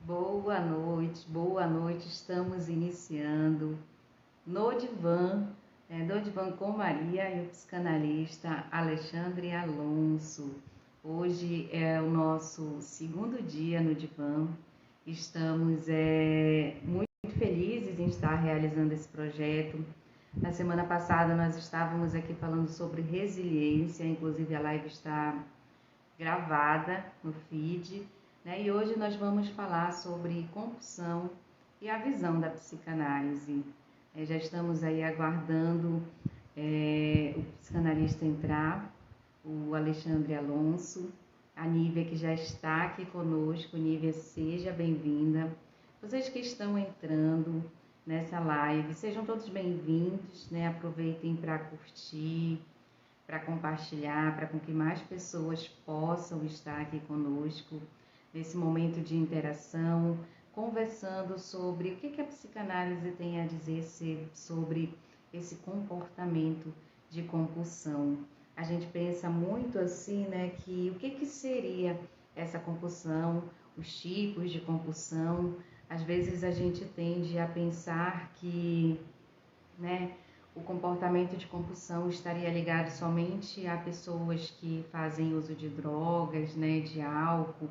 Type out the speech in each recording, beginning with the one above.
Boa noite. Estamos iniciando no Divã, no Divã com Maria e o psicanalista Alexandre Alonso. Hoje é o nosso segundo dia no Divã. Estamos muito felizes em estar realizando esse projeto. Na semana passada nós estávamos aqui falando sobre resiliência, inclusive a live está gravada no feed, né? E hoje nós vamos falar sobre compulsão e a visão da psicanálise. Já estamos aí aguardando o psicanalista entrar, o Alexandre Alonso, a Nívia que já está aqui conosco. Nívia, seja bem-vinda. Vocês que estão entrando nessa live, sejam todos bem-vindos, né? Aproveitem para curtir, para compartilhar, para que mais pessoas possam estar aqui conosco nesse momento de interação, conversando sobre o que a psicanálise tem a dizer sobre esse comportamento de compulsão. A gente pensa muito assim, né, que o que seria essa compulsão, os tipos de compulsão. Às vezes a gente tende a pensar que, né, o comportamento de compulsão estaria ligado somente a pessoas que fazem uso de drogas, né, de álcool,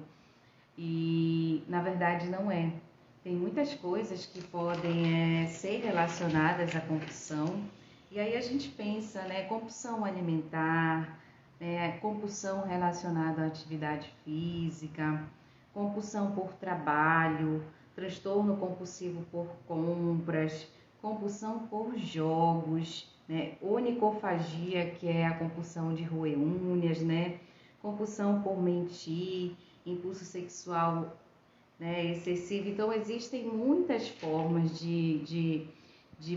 e na verdade não é. Tem muitas coisas que podem ser relacionadas à compulsão, e aí a gente pensa, né, compulsão alimentar, compulsão relacionada à atividade física, compulsão por trabalho, transtorno compulsivo por compras, compulsão por jogos, né? Onicofagia, que é a compulsão de roer unhas, né? Compulsão por mentir, impulso sexual, né, excessivo. Então, existem muitas formas de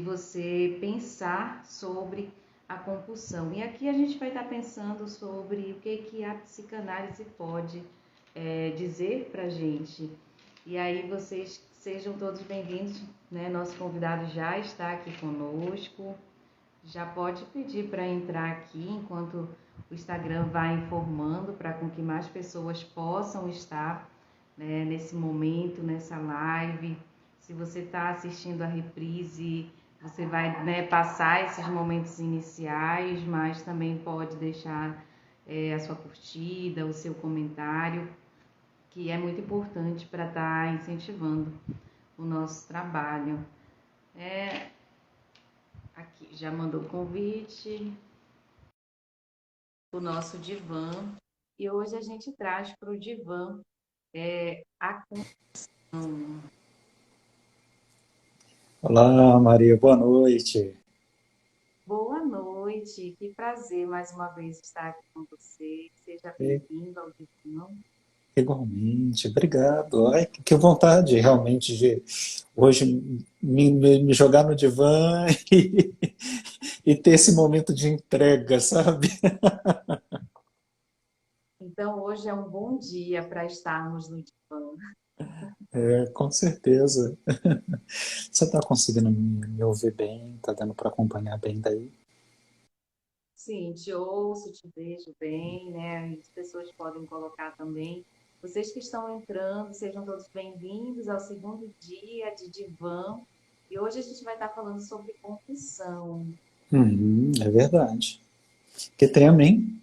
você pensar sobre a compulsão. E aqui a gente vai estar pensando sobre o que a psicanálise pode dizer para a gente. E aí vocês sejam todos bem-vindos, né? Nosso convidado já está aqui conosco. Já pode pedir para entrar aqui enquanto o Instagram vai informando para com que mais pessoas possam estar, né, nesse momento, nessa live. Se você está assistindo a reprise, você vai, né, passar esses momentos iniciais, mas também pode deixar a sua curtida, o seu comentário, que é muito importante para estar incentivando o nosso trabalho. Aqui, já mandou o convite, o nosso divã. E hoje a gente traz para o divã a compulsão. Olá, Maria, boa noite. Boa noite, que prazer mais uma vez estar aqui com você. Seja E, bem-vindo ao divã. igualmente, obrigado. Ai, que vontade realmente de hoje me jogar no divã e ter esse momento de entrega, sabe? Então, hoje é um bom dia para estarmos no divã. É, com certeza. Você está conseguindo me ouvir bem? Está dando para acompanhar bem daí? Sim, te ouço, te vejo bem, né? As pessoas podem colocar também. Vocês que estão entrando, sejam todos bem-vindos ao segundo dia de divã. E hoje a gente vai estar falando sobre compulsão. É verdade. Que também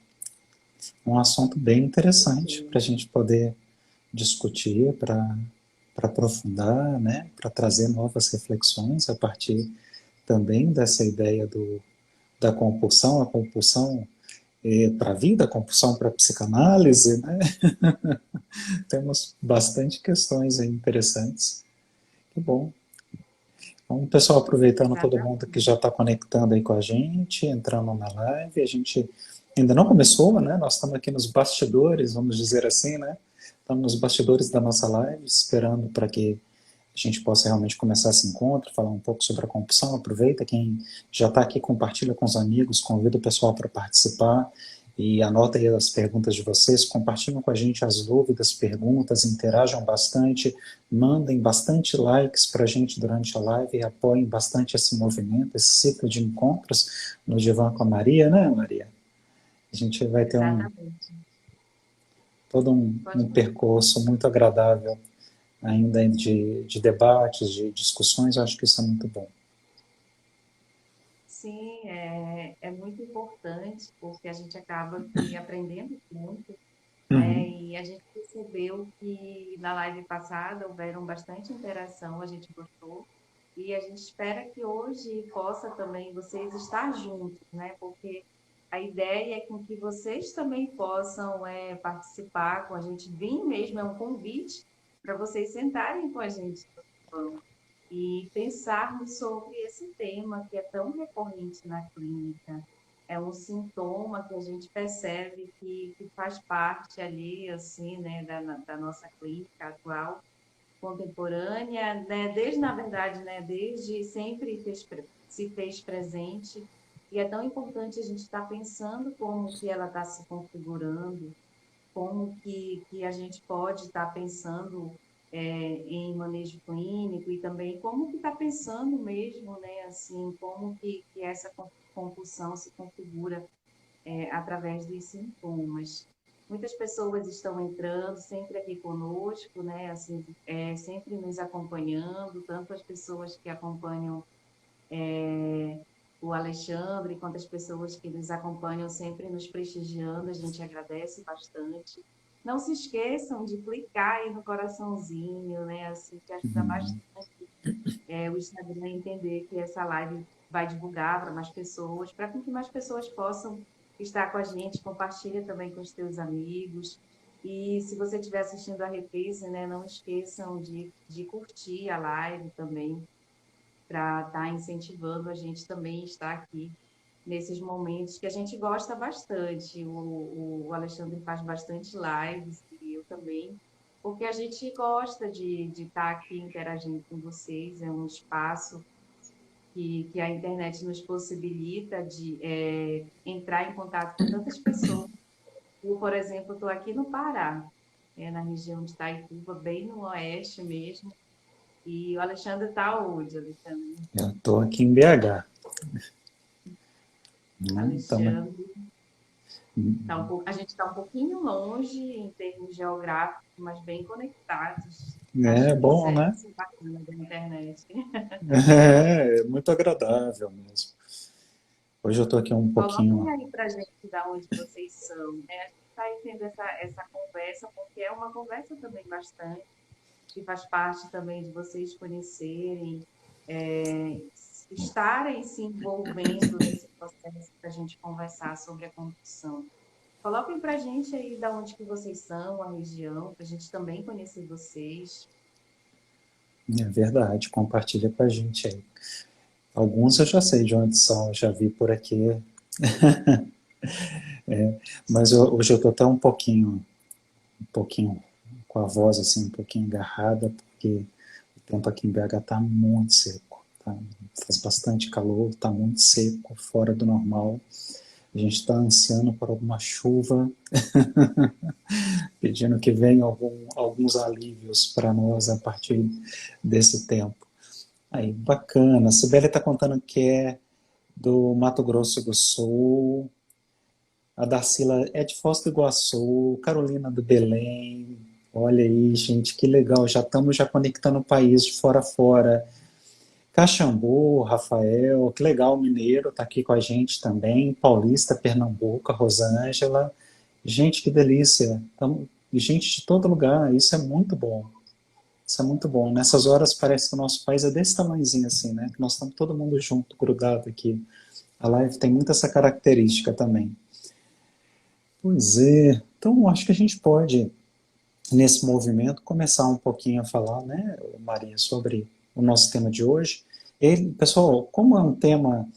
um assunto bem interessante Porque para a gente poder discutir, para aprofundar, né? Para trazer novas reflexões a partir também dessa ideia da compulsão, a compulsão para a vida, a compulsão para a psicanálise, né? Temos bastante questões aí interessantes. Que bom. Então, pessoal, aproveitando todo mundo que já exatamente. está conectando aí com a gente, entrando na live, a gente ainda não começou, né? Nós estamos aqui nos bastidores, vamos dizer assim, né? Estamos nos bastidores da nossa live, esperando para que a gente possa realmente começar esse encontro, falar um pouco sobre a compulsão. Aproveita, quem já está aqui, compartilha com os amigos, convida o pessoal para participar e anota aí as perguntas de vocês, compartilhem com a gente as dúvidas, perguntas, interajam bastante, mandem bastante likes para a gente durante a live e apoiem bastante esse movimento, esse ciclo de encontros no Divã com a Maria, né, Maria? A gente vai ter Exatamente. todo Pode um percurso muito agradável ainda de debates, de discussões, eu acho que isso é muito bom. Sim, é muito importante, porque a gente acaba aqui aprendendo muito, né? Uhum, E a gente percebeu que na live passada houveram bastante interação, a gente gostou. E a gente espera que hoje possa também vocês estar juntos, né? Porque a ideia é com que vocês também possam participar com a gente. Vir mesmo é um convite para vocês sentarem com a gente no divã e pensarmos sobre esse tema que é tão recorrente na clínica. É um sintoma que a gente percebe que faz parte ali, assim, né, da nossa clínica atual, contemporânea, né, desde, na verdade, né, desde sempre se fez presente, e é tão importante a gente estar pensando como que ela está se configurando, como que a gente pode estar pensando em manejo clínico e também como que está pensando mesmo, né, assim, como que essa compulsão se configura através dos sintomas. Muitas pessoas estão entrando sempre aqui conosco, né, assim, sempre nos acompanhando, tanto as pessoas que acompanham o Alexandre, quanto as pessoas que nos acompanham sempre nos prestigiando, a gente agradece bastante. Não se esqueçam de clicar aí no coraçãozinho, né? Assim, que ajuda uhum. bastante o Instagram a entender que essa live vai divulgar para mais pessoas, para que mais pessoas possam estar com a gente, compartilha também com os teus amigos. E se você estiver assistindo a reprise, né, não esqueçam de curtir a live também, para estar incentivando a gente também estar aqui nesses momentos que a gente gosta bastante. O Alexandre faz bastante lives e eu também, porque a gente gosta de estar aqui interagindo com vocês. É um espaço que a internet nos possibilita de entrar em contato com tantas pessoas. Eu, por exemplo, estou aqui no Pará, na região de Itaituba, bem no oeste mesmo. E o Alexandre está onde, Alexandre? Eu estou aqui em BH. Também. Alexandre a gente está um pouquinho longe em termos geográficos, mas bem conectados. É Acho que bom, né? isso é bacana da internet. É muito agradável mesmo. Hoje eu estou aqui um Coloquem pouquinho. aí para a gente de onde vocês são. Né? A gente está aí tendo essa conversa, porque é uma conversa também bastante, que faz parte também de vocês conhecerem, estarem se envolvendo nesse processo para a gente conversar sobre a compulsão. Coloquem para a gente aí de onde que vocês são, a região, para a gente também conhecer vocês. É verdade, compartilha com a gente aí. Alguns eu já sei de onde são, já vi por aqui. Mas hoje eu estou até um pouquinho com a voz assim, um pouquinho agarrada, porque o tempo aqui em BH está muito seco. Tá? Faz bastante calor, está muito seco, fora do normal. A gente está ansiando por alguma chuva, pedindo que venham alguns alívios para nós a partir desse tempo. Aí, bacana. A Sibeli está contando que é do Mato Grosso do Sul, a Darcila é de Foz do Iguaçu, Carolina do Belém. Olha aí, gente, que legal. Já estamos já conectando o país de fora a fora. Caxambu, Rafael, que legal, Mineiro, está aqui com a gente também. Paulista, Pernambuco, a Rosângela. Gente, que delícia. Gente de todo lugar, isso é muito bom. Isso é muito bom. Nessas horas parece que o nosso país é desse tamanhozinho assim, né? Que nós estamos todo mundo junto, grudado aqui. A live tem muito essa característica também. Pois é. Então, acho que a gente pode, nesse movimento, começar um pouquinho a falar, né, Maria, sobre o nosso tema de hoje. Pessoal, como é um tema...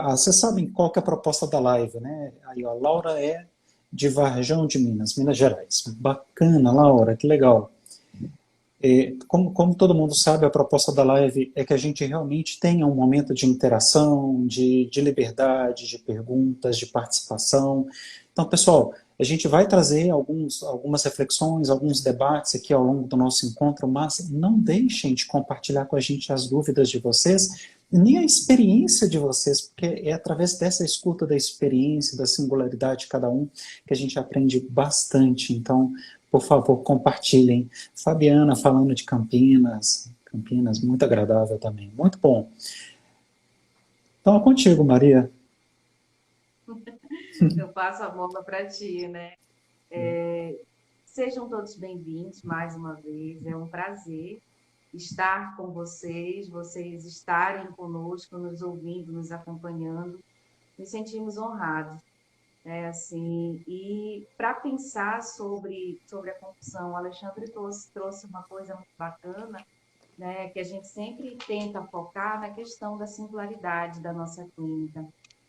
vocês sabem qual que é a proposta da live, né? Aí, ó, Laura é de Varjão de Minas, Minas Gerais. Bacana, Laura, que legal. Como todo mundo sabe, a proposta da live é que a gente realmente tenha um momento de interação, de liberdade, de perguntas, de participação. Então, pessoal, a gente vai trazer algumas reflexões, alguns debates aqui ao longo do nosso encontro, mas não deixem de compartilhar com a gente as dúvidas de vocês, nem a experiência de vocês, porque é através dessa escuta da experiência, da singularidade de cada um, que a gente aprende bastante. Então, Por favor, compartilhem. Fabiana falando de Campinas. Campinas, muito agradável também. Muito bom. Então, é contigo, Maria. Eu passo a bola para ti, né? Sejam todos bem-vindos mais uma vez. É um prazer estar com vocês, vocês estarem conosco, nos ouvindo, nos acompanhando. Nos sentimos honrados, né? Assim, e para pensar sobre a compulsão, o Alexandre trouxe uma coisa muito bacana, né? Que a gente sempre tenta focar na questão da singularidade da nossa clínica.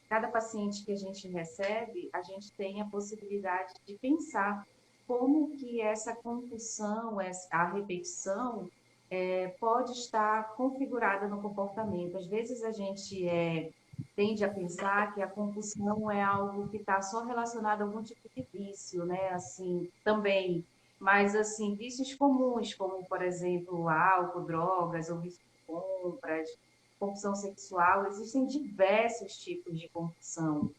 Cada paciente que a gente recebe, a gente tem a possibilidade de pensar como que essa compulsão, a repetição, pode estar configurada no comportamento. Às vezes a gente tende a pensar que a compulsão é algo que está só relacionado a algum tipo de vício, né? Assim, também, mas assim, vícios comuns, como por exemplo, álcool, drogas, ou vício de compras, compulsão sexual, existem diversos tipos de compulsão.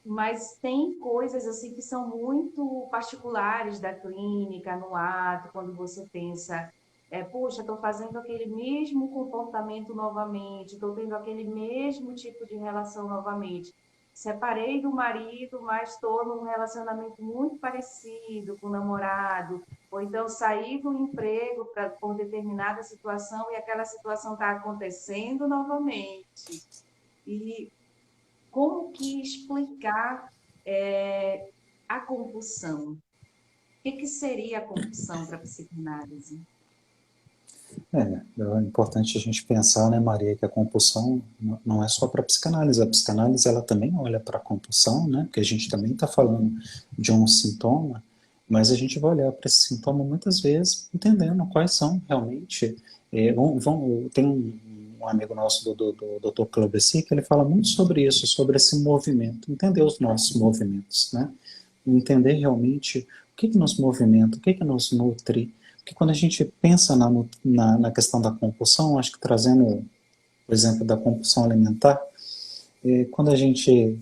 Mas tem coisas assim que são muito particulares da clínica, no ato, quando você pensa, poxa, estou fazendo aquele mesmo comportamento novamente, estou tendo aquele mesmo tipo de relação novamente. Separei do marido, mas estou num relacionamento muito parecido com o namorado, ou então saí do emprego por determinada situação e aquela situação está acontecendo novamente. E como que explicar a compulsão? O que seria a compulsão para a psicanálise? É importante a gente pensar, né, Maria, que a compulsão não é só para a psicanálise. A psicanálise, ela também olha para a compulsão, né, porque a gente também está falando de um sintoma, mas a gente vai olhar para esse sintoma muitas vezes entendendo quais são realmente. Tem um amigo nosso, do Dr. Clabessi, que ele fala muito sobre isso, sobre esse movimento, entender os nossos movimentos, né, entender realmente o que nos movimenta, o que nos nutre, porque quando a gente pensa na questão da compulsão, acho que trazendo o exemplo da compulsão alimentar, quando a gente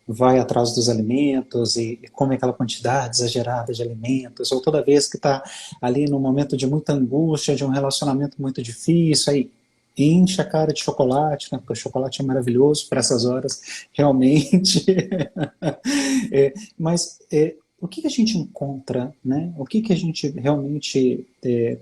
vai atrás dos alimentos e come aquela quantidade exagerada de alimentos, ou toda vez que está ali num momento de muita angústia, de um relacionamento muito difícil, aí enche a cara de chocolate, né, porque o chocolate é maravilhoso para essas horas, realmente. Mas o que a gente encontra, né? O que a gente realmente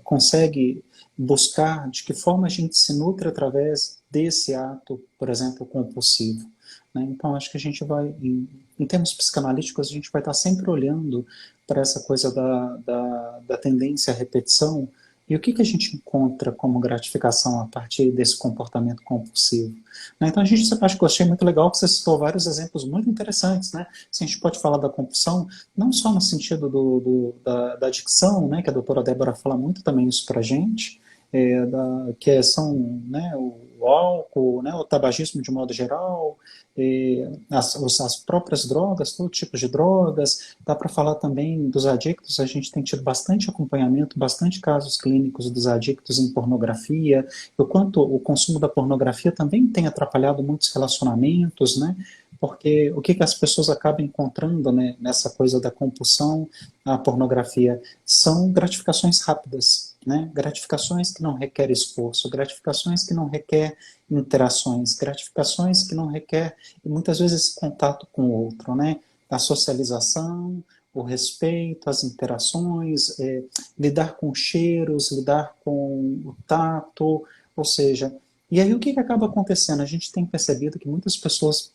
consegue buscar, de que forma a gente se nutre através desse ato, por exemplo, compulsivo. Né? Então, acho que a gente vai, em termos psicanalíticos, a gente vai estar sempre olhando para essa coisa da tendência à repetição e o que a gente encontra como gratificação a partir desse comportamento compulsivo. Né? Então, acho que eu achei muito legal que você citou vários exemplos muito interessantes. Né? Se a gente pode falar da compulsão, não só no sentido da adicção, né, que a doutora Débora fala muito também isso para a gente, que são, né, o álcool, né, o tabagismo de modo geral, as próprias drogas, todo tipo de drogas. Dá para falar também dos adictos. A gente tem tido bastante acompanhamento, bastante casos clínicos dos adictos em pornografia, o quanto o consumo da pornografia também tem atrapalhado muitos relacionamentos, né? Porque o que as pessoas acabam encontrando, né, nessa coisa da compulsão à pornografia são gratificações rápidas, né? Gratificações que não requerem esforço, gratificações que não requerem interações, gratificações que não requer muitas vezes esse contato com o outro, né? A socialização, o respeito, as interações, lidar com cheiros, lidar com o tato, ou seja, e aí o que acaba acontecendo? A gente tem percebido que muitas pessoas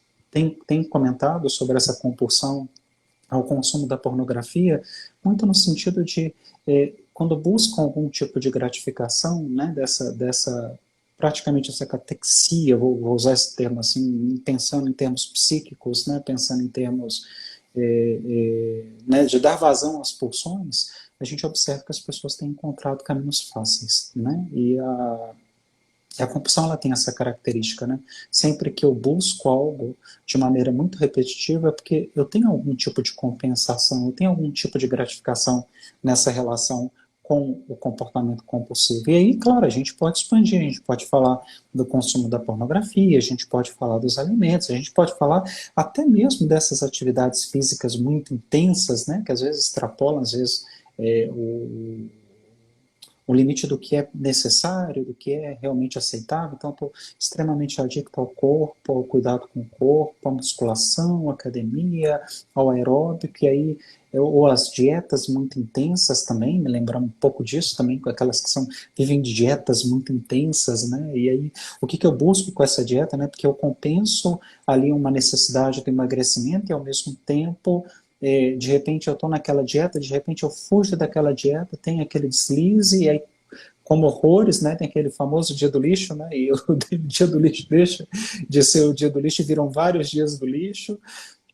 têm comentado sobre essa compulsão ao consumo da pornografia, muito no sentido de quando buscam algum tipo de gratificação, né, dessa praticamente essa catexia, vou usar esse termo assim, pensando em termos psíquicos, né, pensando em termos né, de dar vazão às pulsões, a gente observa que as pessoas têm encontrado caminhos fáceis, né, e a compulsão ela tem essa característica, né? Sempre que eu busco algo de maneira muito repetitiva é porque eu tenho algum tipo de compensação, eu tenho algum tipo de gratificação nessa relação com o comportamento compulsivo. E aí, claro, a gente pode expandir, a gente pode falar do consumo da pornografia, a gente pode falar dos alimentos, a gente pode falar até mesmo dessas atividades físicas muito intensas, né, que às vezes extrapolam, às vezes, o limite do que é necessário, do que é realmente aceitável. Então, estou extremamente adicto ao corpo, ao cuidado com o corpo, à musculação, à academia, ao aeróbico, e aí, ou as dietas muito intensas também, me lembra um pouco disso também, com aquelas que vivem de dietas muito intensas, né? E aí, o que eu busco com essa dieta, né? Porque eu compenso ali uma necessidade do emagrecimento e, ao mesmo tempo, de repente eu estou naquela dieta, de repente eu fujo daquela dieta, tem aquele deslize, e aí, como horrores, né, tem aquele famoso dia do lixo, né, e o dia do lixo deixa de ser o dia do lixo e viram vários dias do lixo.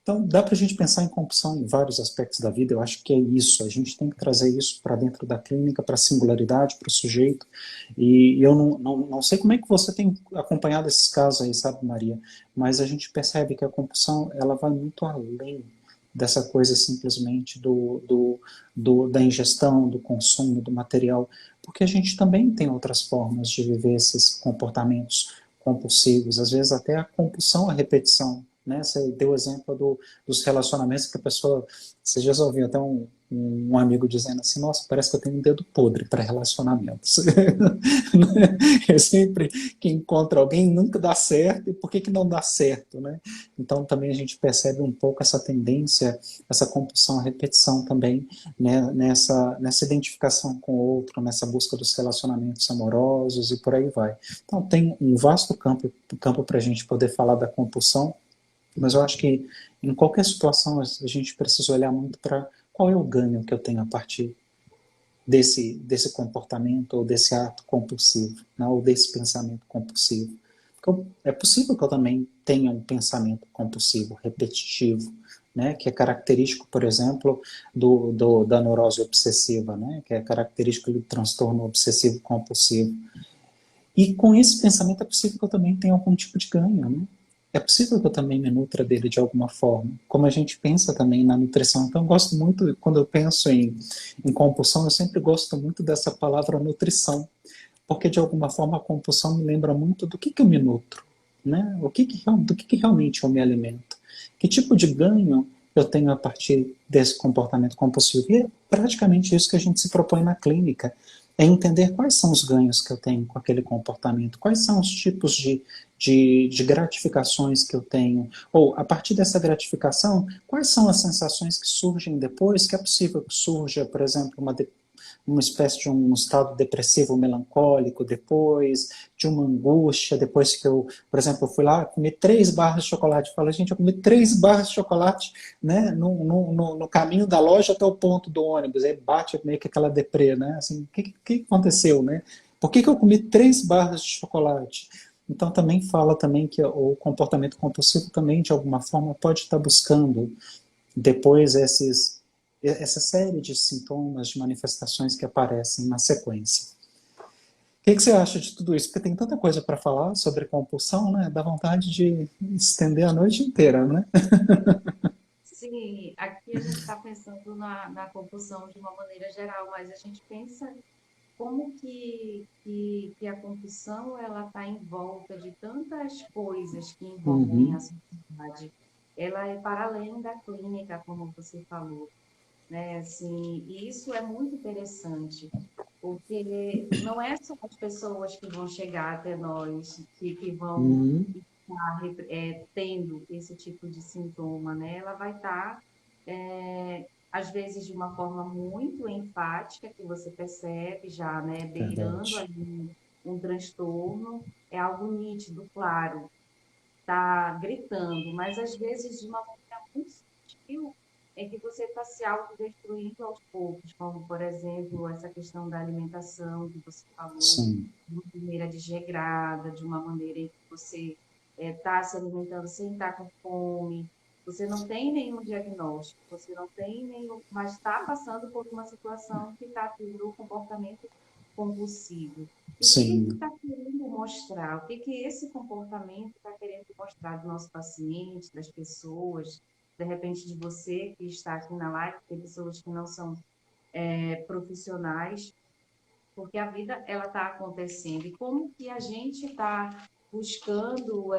Então, dá para a gente pensar em compulsão em vários aspectos da vida. Eu acho que é isso. A gente tem que trazer isso para dentro da clínica, para a singularidade, para o sujeito. E eu não sei como é que você tem acompanhado esses casos aí, sabe, Maria? Mas a gente percebe que a compulsão ela vai muito além dessa coisa simplesmente da ingestão, do consumo do material, porque a gente também tem outras formas de viver esses comportamentos compulsivos, às vezes até a compulsão à repetição, né? Você deu o exemplo dos relacionamentos que a pessoa, você já ouviu até um amigo dizendo assim, nossa, parece que eu tenho um dedo podre para relacionamentos. É sempre que encontra alguém nunca dá certo, e por que não dá certo, né? Então também a gente percebe um pouco essa tendência, essa compulsão à repetição também, né? nessa identificação com o outro, nessa busca dos relacionamentos amorosos e por aí vai. Então tem um vasto campo para a gente poder falar da compulsão, mas eu acho que em qualquer situação a gente precisa olhar muito para qual é o ganho que eu tenho a partir desse comportamento ou desse ato compulsivo, né, ou desse pensamento compulsivo. Porque é possível que eu também tenha um pensamento compulsivo, repetitivo, né, que é característico, por exemplo, da neurose obsessiva, né, que é característico do transtorno obsessivo compulsivo. E com esse pensamento é possível que eu também tenha algum tipo de ganho, né? É possível que eu também me nutra dele de alguma forma, como a gente pensa também na nutrição. Então, eu gosto muito, quando eu penso em compulsão, eu sempre gosto muito dessa palavra nutrição, porque de alguma forma a compulsão me lembra muito do que eu me nutro, né? Do que realmente eu me alimento. Que tipo de ganho eu tenho a partir desse comportamento compulsivo? E é praticamente isso que a gente se propõe na clínica, é entender quais são os ganhos que eu tenho com aquele comportamento, quais são os tipos de gratificações que eu tenho, ou a partir dessa gratificação, quais são as sensações que surgem depois, que é possível que surja, por exemplo, uma espécie de um estado depressivo melancólico depois, de uma angústia, depois que eu, por exemplo, eu fui lá, comi 3 barras de chocolate, falei, gente, eu comi 3 barras de chocolate, né, no caminho da loja até o ponto do ônibus, aí bate meio que aquela deprê, né, assim, o que aconteceu, né, por que eu comi 3 barras de chocolate? Então também fala também que o comportamento compulsivo também, de alguma forma, pode estar buscando depois essa série de sintomas, de manifestações que aparecem na sequência. O que você acha de tudo isso? Porque tem tanta coisa para falar sobre compulsão, né? Dá vontade de estender a noite inteira, né? Sim, aqui a gente está pensando na compulsão de uma maneira geral, mas a gente pensa como que a compulsão ela está em volta de tantas coisas que envolvem a Uhum. sociedade. Ela é para além da clínica, como você falou, né? Assim, e isso é muito interessante, porque não é só as pessoas que vão chegar até nós que vão Uhum. estar tendo esse tipo de sintoma, né? Ela vai estar, às vezes, de uma forma muito enfática, que você percebe já, né? Beirando Verdade. ali um transtorno, é algo nítido, claro, tá gritando, mas às vezes de uma maneira muito sutil, é que você está se autodestruindo aos poucos, como, por exemplo, essa questão da alimentação que você falou, Sim. de uma maneira desregrada, de uma maneira em que você está se alimentando sem estar com fome, você não tem nenhum diagnóstico, você não tem nenhum, mas está passando por uma situação que está tendo um comportamento compulsivo. E o que Sim. está querendo mostrar? O que esse comportamento está querendo mostrar do nosso paciente, das pessoas, de repente de você que está aqui na live, tem pessoas que não são profissionais, porque a vida ela está acontecendo e como que a gente está buscando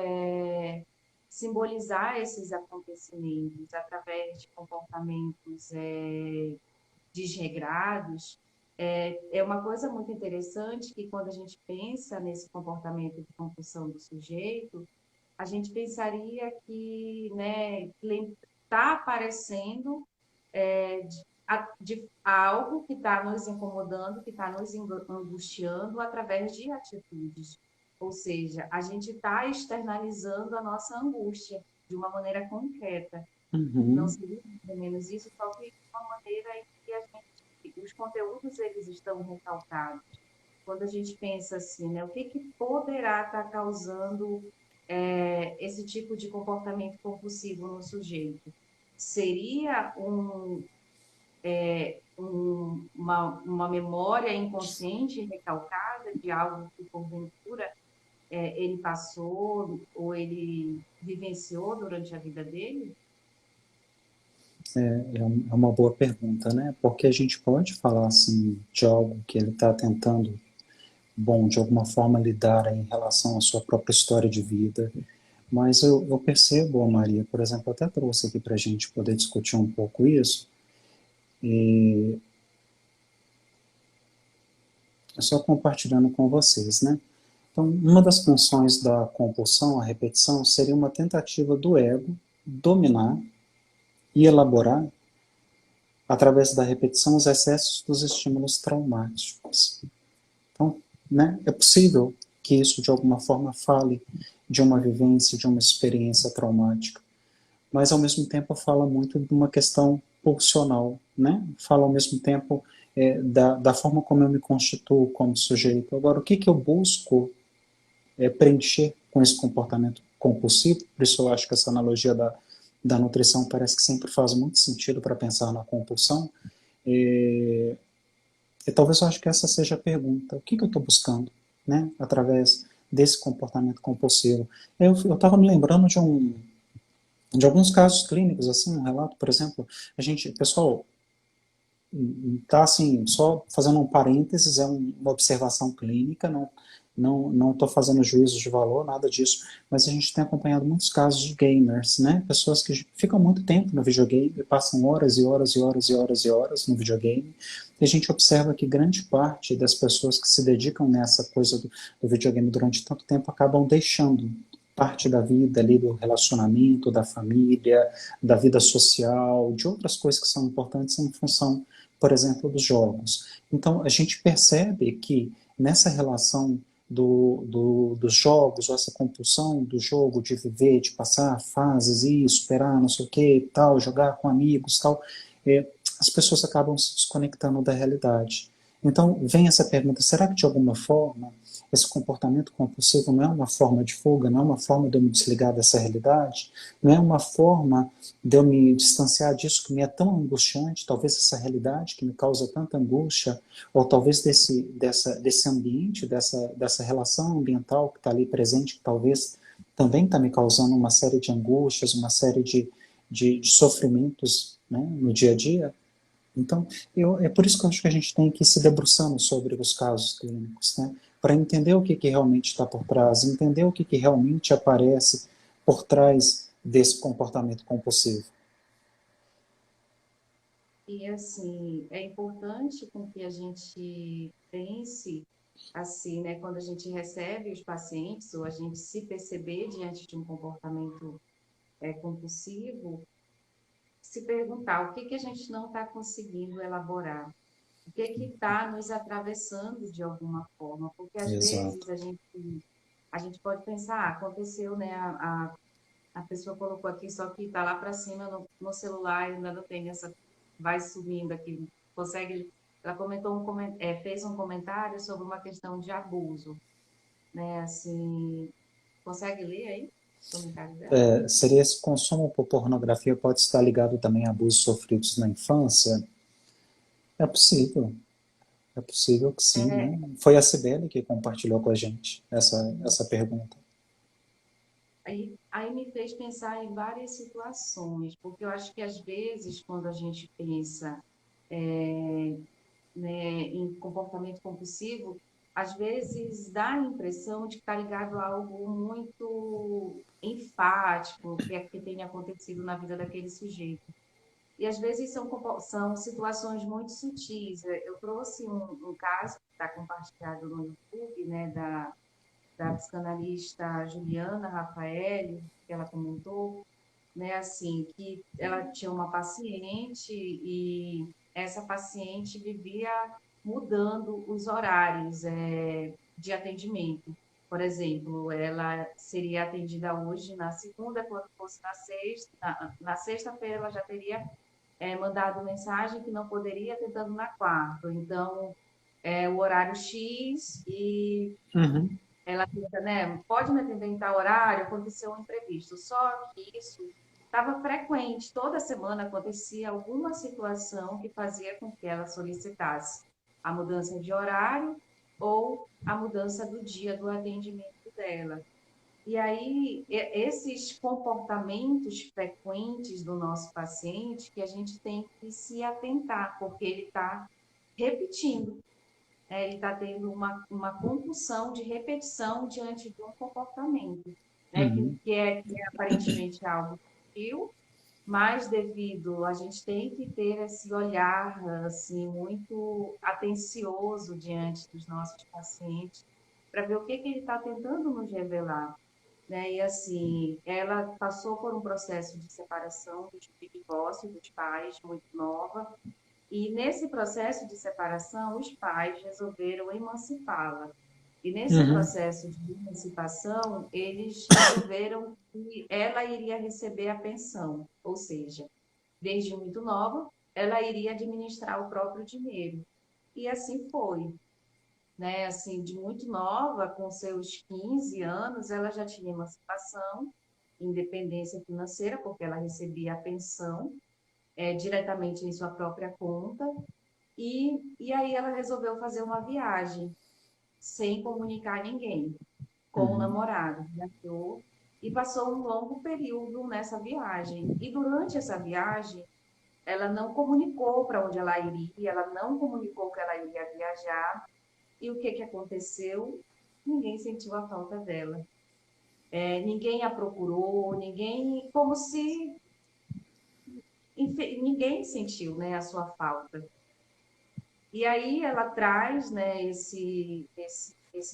simbolizar esses acontecimentos através de comportamentos desregrados. É uma coisa muito interessante que quando a gente pensa nesse comportamento de compulsão do sujeito, a gente pensaria que, né, está aparecendo de algo que está nos incomodando, que está nos angustiando através de atitudes. Ou seja, a gente está externalizando a nossa angústia de uma maneira concreta. Não Uhum. seria mais ou menos isso, só que de uma maneira em que os conteúdos eles estão recalcados. Quando a gente pensa assim, né, o que poderá estar causando esse tipo de comportamento compulsivo no sujeito? Seria uma memória inconsciente recalcada de algo que, porventura, ele passou ou ele vivenciou durante a vida dele? É uma boa pergunta, né? Porque a gente pode falar assim de algo que ele está tentando, bom, de alguma forma lidar em relação à sua própria história de vida. Mas eu percebo, Maria, por exemplo, até trouxe aqui para a gente poder discutir um pouco isso, e só compartilhando com vocês, né? Então, uma das funções da compulsão, a repetição, seria uma tentativa do ego dominar e elaborar, através da repetição, os excessos dos estímulos traumáticos. Então, né, é possível que isso, de alguma forma, fale de uma vivência, de uma experiência traumática, mas, ao mesmo tempo, fala muito de uma questão pulsional, né? Fala, ao mesmo tempo, da forma como eu me constituo como sujeito. Agora, o que, que eu busco preencher com esse comportamento compulsivo? Por isso eu acho que essa analogia da nutrição parece que sempre faz muito sentido para pensar na compulsão. E, e talvez eu acho que essa seja a pergunta. O que, que eu estou buscando, né? Através desse comportamento compulsivo. Eu estava me lembrando de alguns casos clínicos, assim, um relato, por exemplo, pessoal, tá assim, só fazendo um parênteses, uma observação clínica, não estou fazendo juízo de valor, nada disso, mas a gente tem acompanhado muitos casos de gamers, né? Pessoas que ficam muito tempo no videogame, passam horas e horas e horas e horas e horas no videogame, e a gente observa que grande parte das pessoas que se dedicam nessa coisa do videogame durante tanto tempo acabam deixando parte da vida ali, do relacionamento, da família, da vida social, de outras coisas que são importantes em função, por exemplo, dos jogos. Então, a gente percebe que nessa relação dos jogos, ou essa compulsão do jogo, de viver, de passar fases e superar, não sei o que, tal, jogar com amigos, tal, as pessoas acabam se desconectando da realidade. Então, vem essa pergunta, será que de alguma forma esse comportamento compulsivo não é uma forma de fuga, não é uma forma de eu me desligar dessa realidade, não é uma forma de eu me distanciar disso que me é tão angustiante, talvez essa realidade que me causa tanta angústia, ou talvez desse ambiente, dessa relação ambiental que está ali presente, que talvez também está me causando uma série de angústias, uma série de sofrimentos, né, no dia a dia. Então, é por isso que eu acho que a gente tem que ir se debruçando sobre os casos clínicos, né? Para entender o que, que realmente está por trás, entender o que, que realmente aparece por trás desse comportamento compulsivo. E, assim, é importante com que a gente pense, assim, né, quando a gente recebe os pacientes, ou a gente se perceber diante de um comportamento compulsivo, se perguntar o que a gente não está conseguindo elaborar, o que está nos atravessando de alguma forma, porque às Exato. vezes a gente pode pensar, aconteceu, né, a pessoa colocou aqui, só que está lá para cima no celular, ainda não tem essa, vai subindo aqui, consegue, ela comentou fez um comentário sobre uma questão de abuso, né, assim, consegue ler aí o comentário dela? Seria esse consumo por pornografia pode estar ligado também a abusos sofridos na infância? É possível. É possível que sim, É, né? Foi a Cibele que compartilhou com a gente essa pergunta. aí me fez pensar em várias situações, porque eu acho que às vezes, quando a gente pensa né, em comportamento compulsivo, às vezes dá a impressão de que está ligado a algo muito enfático que tenha acontecido na vida daquele sujeito. E às vezes são situações muito sutis. Eu trouxe um caso que está compartilhado no YouTube, né, da psicanalista Juliana Rafaeli, que ela comentou, né, assim, que ela tinha uma paciente e essa paciente vivia mudando os horários de atendimento. Por exemplo, ela seria atendida hoje na segunda, quando fosse na sexta, na sexta-feira ela já teria mandado mensagem que não poderia, tentando na quarta. Então, o horário X e Uhum. ela fica, né? Pode me atender em tal horário, aconteceu um imprevisto. Só que isso estava frequente, toda semana acontecia alguma situação que fazia com que ela solicitasse a mudança de horário ou a mudança do dia do atendimento dela. E aí, esses comportamentos frequentes do nosso paciente que a gente tem que se atentar, porque ele está repetindo, ele está tendo uma compulsão de repetição diante de um comportamento, né, Uhum. que é aparentemente algo sutil, mas devido a gente tem que ter esse olhar assim muito atencioso diante dos nossos pacientes para ver o que ele está tentando nos revelar, né? E assim, ela passou por um processo de separação, de divórcio dos pais, muito nova, e nesse processo de separação, os pais resolveram emancipá-la. E nesse Uhum. processo de emancipação, eles resolveram que ela iria receber a pensão, ou seja, desde muito nova, ela iria administrar o próprio dinheiro. E assim foi, né? Assim, de muito nova, com seus 15 anos, ela já tinha emancipação, independência financeira, porque ela recebia a pensão diretamente em sua própria conta. E aí ela resolveu fazer uma viagem, sem comunicar a ninguém, com o Uhum. namorado. Viajou e passou um longo período nessa viagem. E durante essa viagem, ela não comunicou para onde ela iria, ela não comunicou que ela iria viajar. E o que aconteceu? Ninguém sentiu a falta dela. Ninguém a procurou, ninguém, como se ninguém sentiu, né, a sua falta. E aí ela traz, né, esse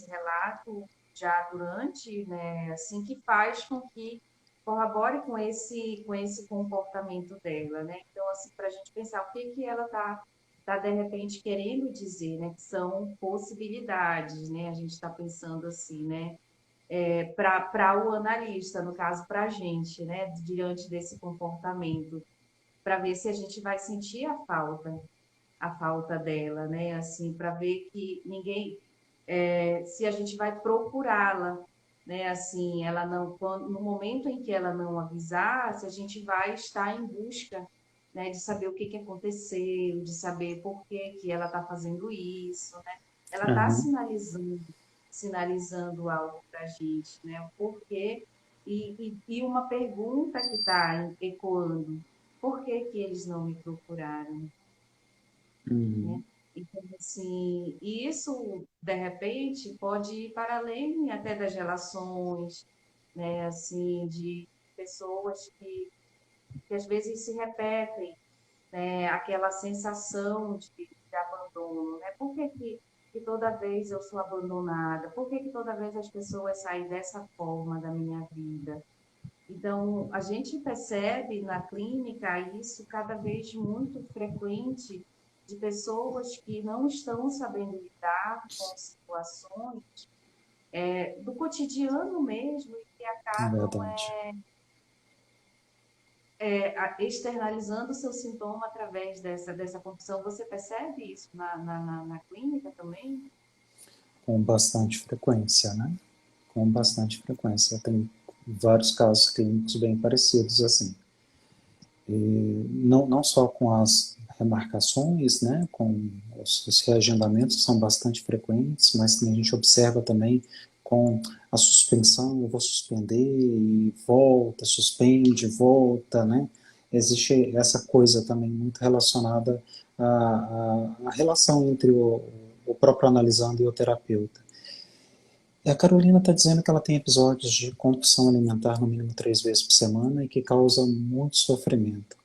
relato já durante, né, assim, que faz com que corrobore com esse comportamento dela, né? Então, assim, para a gente pensar o que ela tá de repente querendo dizer, né? Que são possibilidades, né? A gente está pensando assim, né? Para o analista, no caso, para a gente, né? Diante desse comportamento, para ver se a gente vai sentir a falta dela, né? Assim, para ver que ninguém, se a gente vai procurá-la, né? Assim, ela não, no momento em que ela não avisar, se a gente vai estar em busca, né? De saber o que aconteceu, de saber por que ela está fazendo isso, né? Ela está Uhum. sinalizando algo para a gente, né? O porquê e uma pergunta que está ecoando: por que eles não me procuraram? Né? Uhum. Então, assim, e isso, de repente, pode ir para além até das relações, né, assim, de pessoas que às vezes se repetem, né, aquela sensação de abandono, né? Por que toda vez eu sou abandonada? Por que toda vez as pessoas saem dessa forma da minha vida? Então, a gente percebe na clínica isso cada vez muito frequente de pessoas que não estão sabendo lidar com situações do cotidiano mesmo e que É acabam verdade. externalizando o seu sintoma através dessa compulsão. Você percebe isso na clínica também? Com bastante frequência, né? Com bastante frequência. Tem vários casos clínicos bem parecidos assim. E não só com as remarcações, né, com os reagendamentos são bastante frequentes, mas a gente observa também com a suspensão, eu vou suspender e volta, suspende, volta, né? Existe essa coisa também muito relacionada a relação entre o próprio analisando e o terapeuta. E a Carolina está dizendo que ela tem episódios de compulsão alimentar no mínimo 3 vezes por semana e que causa muito sofrimento.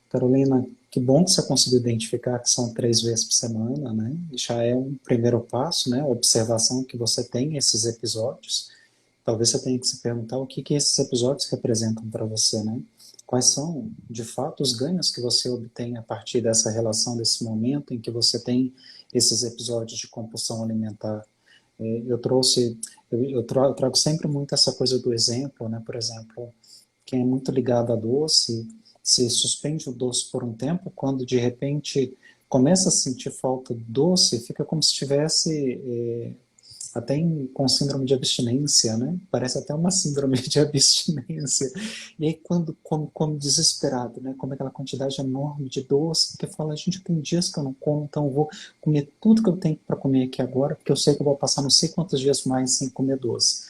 Carolina, que bom que você conseguiu identificar que são 3 vezes por semana, né? Já é um primeiro passo, né? A observação que você tem esses episódios. Talvez você tenha que se perguntar o que esses episódios representam para você, né? Quais são, de fato, os ganhos que você obtém a partir dessa relação, desse momento em que você tem esses episódios de compulsão alimentar. Eu trago sempre muito essa coisa do exemplo, né? Por exemplo, quem é muito ligado a doce, se suspende o doce por um tempo, quando de repente começa a sentir falta do doce, fica como se estivesse até com síndrome de abstinência, né? Parece até uma síndrome de abstinência. E aí quando come desesperado, né? Come aquela quantidade enorme de doce, que fala, gente, tem dias que eu não como, então eu vou comer tudo que eu tenho para comer aqui agora, porque eu sei que eu vou passar não sei quantos dias mais sem comer doce.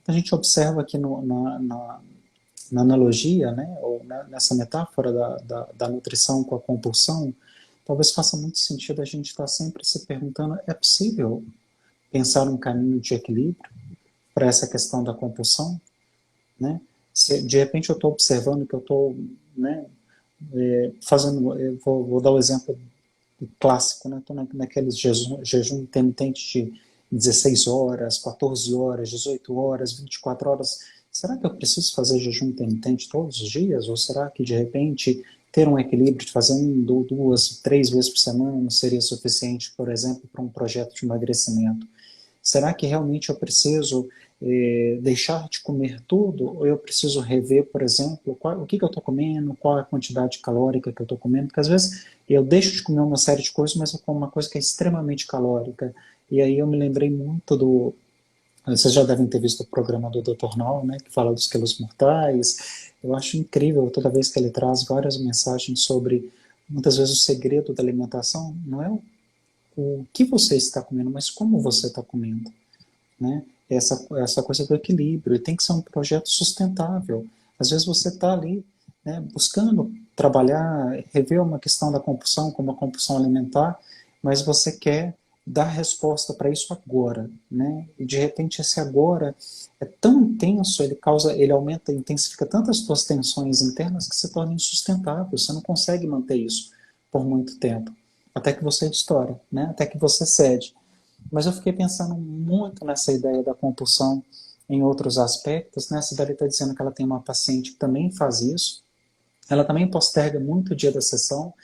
Então a gente observa aqui na analogia, né? Ou nessa metáfora da nutrição com a compulsão, talvez faça muito sentido a gente estar sempre se perguntando, é possível pensar um caminho de equilíbrio para essa questão da compulsão, né? Se de repente eu estou observando que eu estou, né, fazendo, vou dar o exemplo clássico, né? Estou naqueles jejum intermitente de 16 horas, 14 horas, 18 horas, 24 horas. Será que eu preciso fazer jejum intermitente todos os dias? Ou será que, de repente, ter um equilíbrio de fazer 2, 3 vezes por semana seria suficiente, por exemplo, para um projeto de emagrecimento? Será que realmente eu preciso deixar de comer tudo? Ou eu preciso rever, por exemplo, o que eu estou comendo, qual é a quantidade calórica que eu estou comendo? Porque às vezes eu deixo de comer uma série de coisas, mas eu como uma coisa que é extremamente calórica. E aí eu me lembrei muito do... Vocês já devem ter visto o programa do Dr. Noll, né, que fala dos quilos mortais. Eu acho incrível toda vez que ele traz várias mensagens sobre, muitas vezes, o segredo da alimentação não é o que você está comendo, mas como você está comendo, né? Essa coisa do equilíbrio, e tem que ser um projeto sustentável. Às vezes você está ali, né, buscando trabalhar, rever uma questão da compulsão, como a compulsão alimentar, mas você quer dar resposta para isso agora, né? E de repente esse agora é tão intenso, ele aumenta, intensifica tantas suas tensões internas que se torna insustentável. Você não consegue manter isso por muito tempo, até que você estoura, né? Até que você cede. Mas eu fiquei pensando muito nessa ideia da compulsão em outros aspectos, né? A Cidade está dizendo que ela tem uma paciente que também faz isso. Ela também posterga muito o dia da sessão,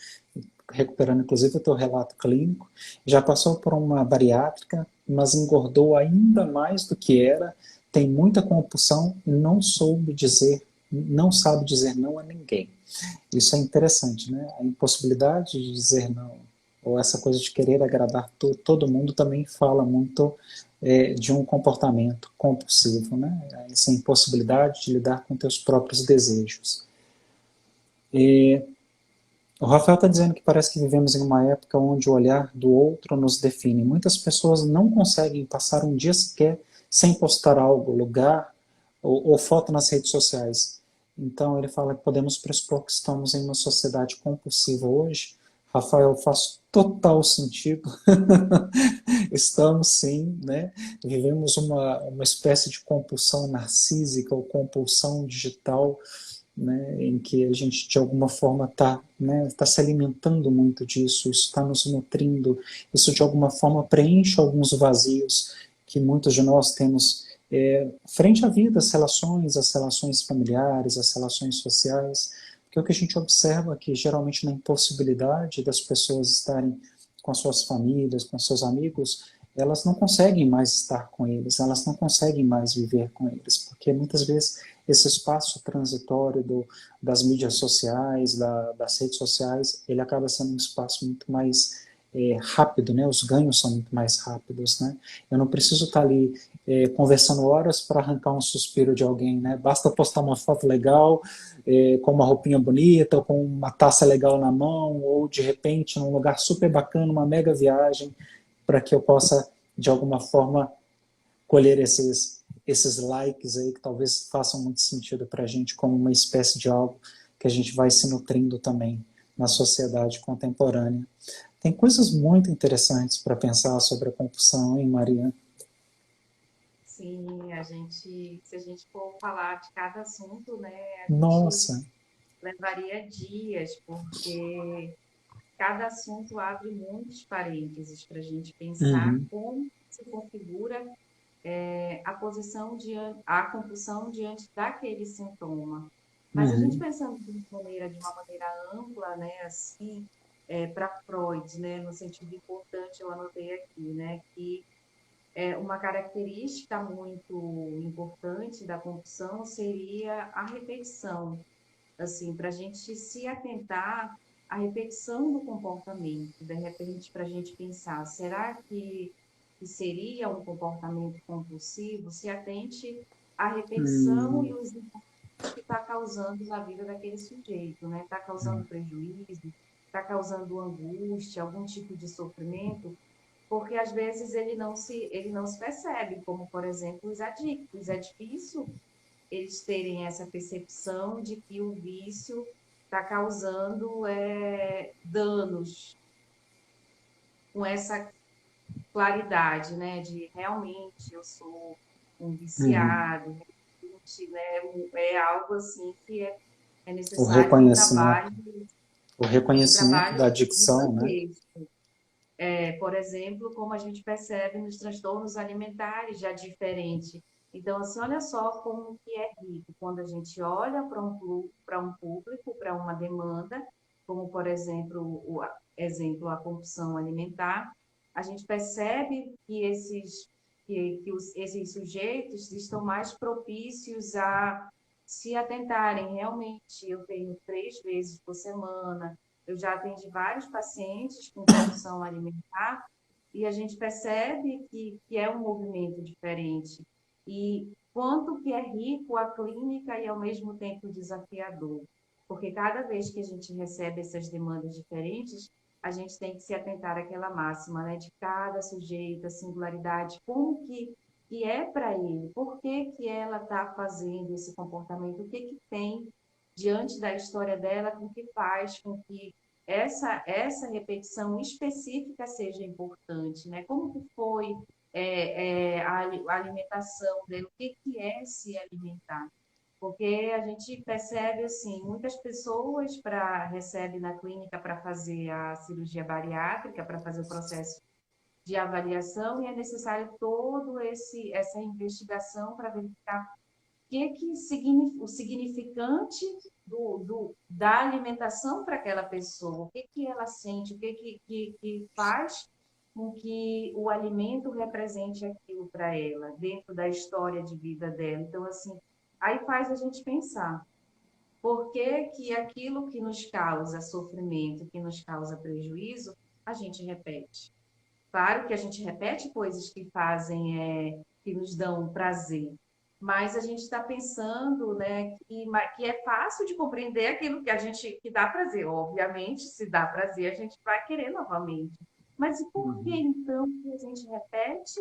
recuperando inclusive o teu relato clínico. Já passou por uma bariátrica, mas engordou ainda mais do que era, tem muita compulsão e não sabe dizer não a ninguém. Isso é interessante, né? A impossibilidade de dizer não, ou essa coisa de querer agradar todo mundo também fala muito de um comportamento compulsivo, né? Essa impossibilidade de lidar com teus próprios desejos. E o Rafael está dizendo que parece que vivemos em uma época onde o olhar do outro nos define. Muitas pessoas não conseguem passar um dia sequer sem postar algo, lugar ou foto nas redes sociais. Então ele fala que podemos pressupor que estamos em uma sociedade compulsiva hoje. Rafael, faz total sentido. Estamos sim, né? Vivemos uma espécie de compulsão narcísica ou compulsão digital, né, em que a gente de alguma forma tá se alimentando muito disso, isso está nos nutrindo, isso de alguma forma preenche alguns vazios que muitos de nós temos frente à vida, as relações familiares, as relações sociais, porque o que a gente observa é que geralmente na impossibilidade das pessoas estarem com as suas famílias, com seus amigos, elas não conseguem mais estar com eles, elas não conseguem mais viver com eles, porque muitas vezes esse espaço transitório das mídias sociais, das redes sociais, ele acaba sendo um espaço muito mais rápido, né? Os ganhos são muito mais rápidos, né? Eu não preciso estar ali conversando horas para arrancar um suspiro de alguém, né? Basta postar uma foto legal, com uma roupinha bonita, ou com uma taça legal na mão, ou de repente num lugar super bacana, uma mega viagem, para que eu possa, de alguma forma, colher esses likes aí que talvez façam muito sentido para a gente como uma espécie de algo que a gente vai se nutrindo também na sociedade contemporânea. Tem coisas muito interessantes para pensar sobre a compulsão, hein, Maria? Sim, se a gente for falar de cada assunto, né, a gente Nossa! levaria dias, porque cada assunto abre muitos parênteses para a gente pensar Uhum, como se configura a posição a compulsão diante daquele sintoma. Mas a gente uhum, pensando de uma maneira ampla, né, assim, para Freud, né, no sentido importante, eu anotei aqui, né, que uma característica muito importante da compulsão seria a repetição, assim, para a gente se atentar à repetição do comportamento, de repente, para a gente pensar, será que seria um comportamento compulsivo? Se atente à repetição e uhum, os impactos que está causando na vida daquele sujeito, né? Está causando prejuízo, está causando angústia, algum tipo de sofrimento, porque às vezes ele não se percebe, como por exemplo os adictos. É difícil eles terem essa percepção de que o vício está causando danos com essa claridade, né? De realmente eu sou um uhum. viciado, realmente, né? É algo assim que é O necessário reconhecimento, o um reconhecimento trabalho da adicção, né? gigantesco. Por exemplo, como a gente percebe nos transtornos alimentares já diferente. Então, assim, olha só como que é rico quando a gente olha para um público, para uma demanda, como, por exemplo, exemplo, a compulsão alimentar, a gente percebe que esses sujeitos estão mais propícios a se atentarem. Realmente, eu tenho 3 vezes por semana, eu já atendi vários pacientes com compulsão alimentar e a gente percebe que é um movimento diferente. E quanto que é rico a clínica e ao mesmo tempo desafiador. Porque cada vez que a gente recebe essas demandas diferentes, a gente tem que se atentar àquela máxima, né? De cada sujeito, a singularidade, como que é para ele, por que que ela está fazendo esse comportamento, o que que tem diante da história dela com que faz com que essa repetição específica seja importante, né? Como que foi a alimentação dele, o que é se alimentar? Porque a gente percebe assim, muitas pessoas recebem na clínica para fazer a cirurgia bariátrica, para fazer o processo de avaliação, e é necessário todo essa investigação para verificar que significa, o significante da alimentação para aquela pessoa, o que ela sente, o que faz com que o alimento represente aquilo para ela, dentro da história de vida dela. Então, assim, aí faz a gente pensar, por que que aquilo que nos causa sofrimento, que nos causa prejuízo, a gente repete? Claro que a gente repete coisas que que nos dão prazer, mas a gente está pensando, né, que é fácil de compreender aquilo que dá prazer. Obviamente, se dá prazer, a gente vai querer novamente. Mas e por que Uhum. então que a gente repete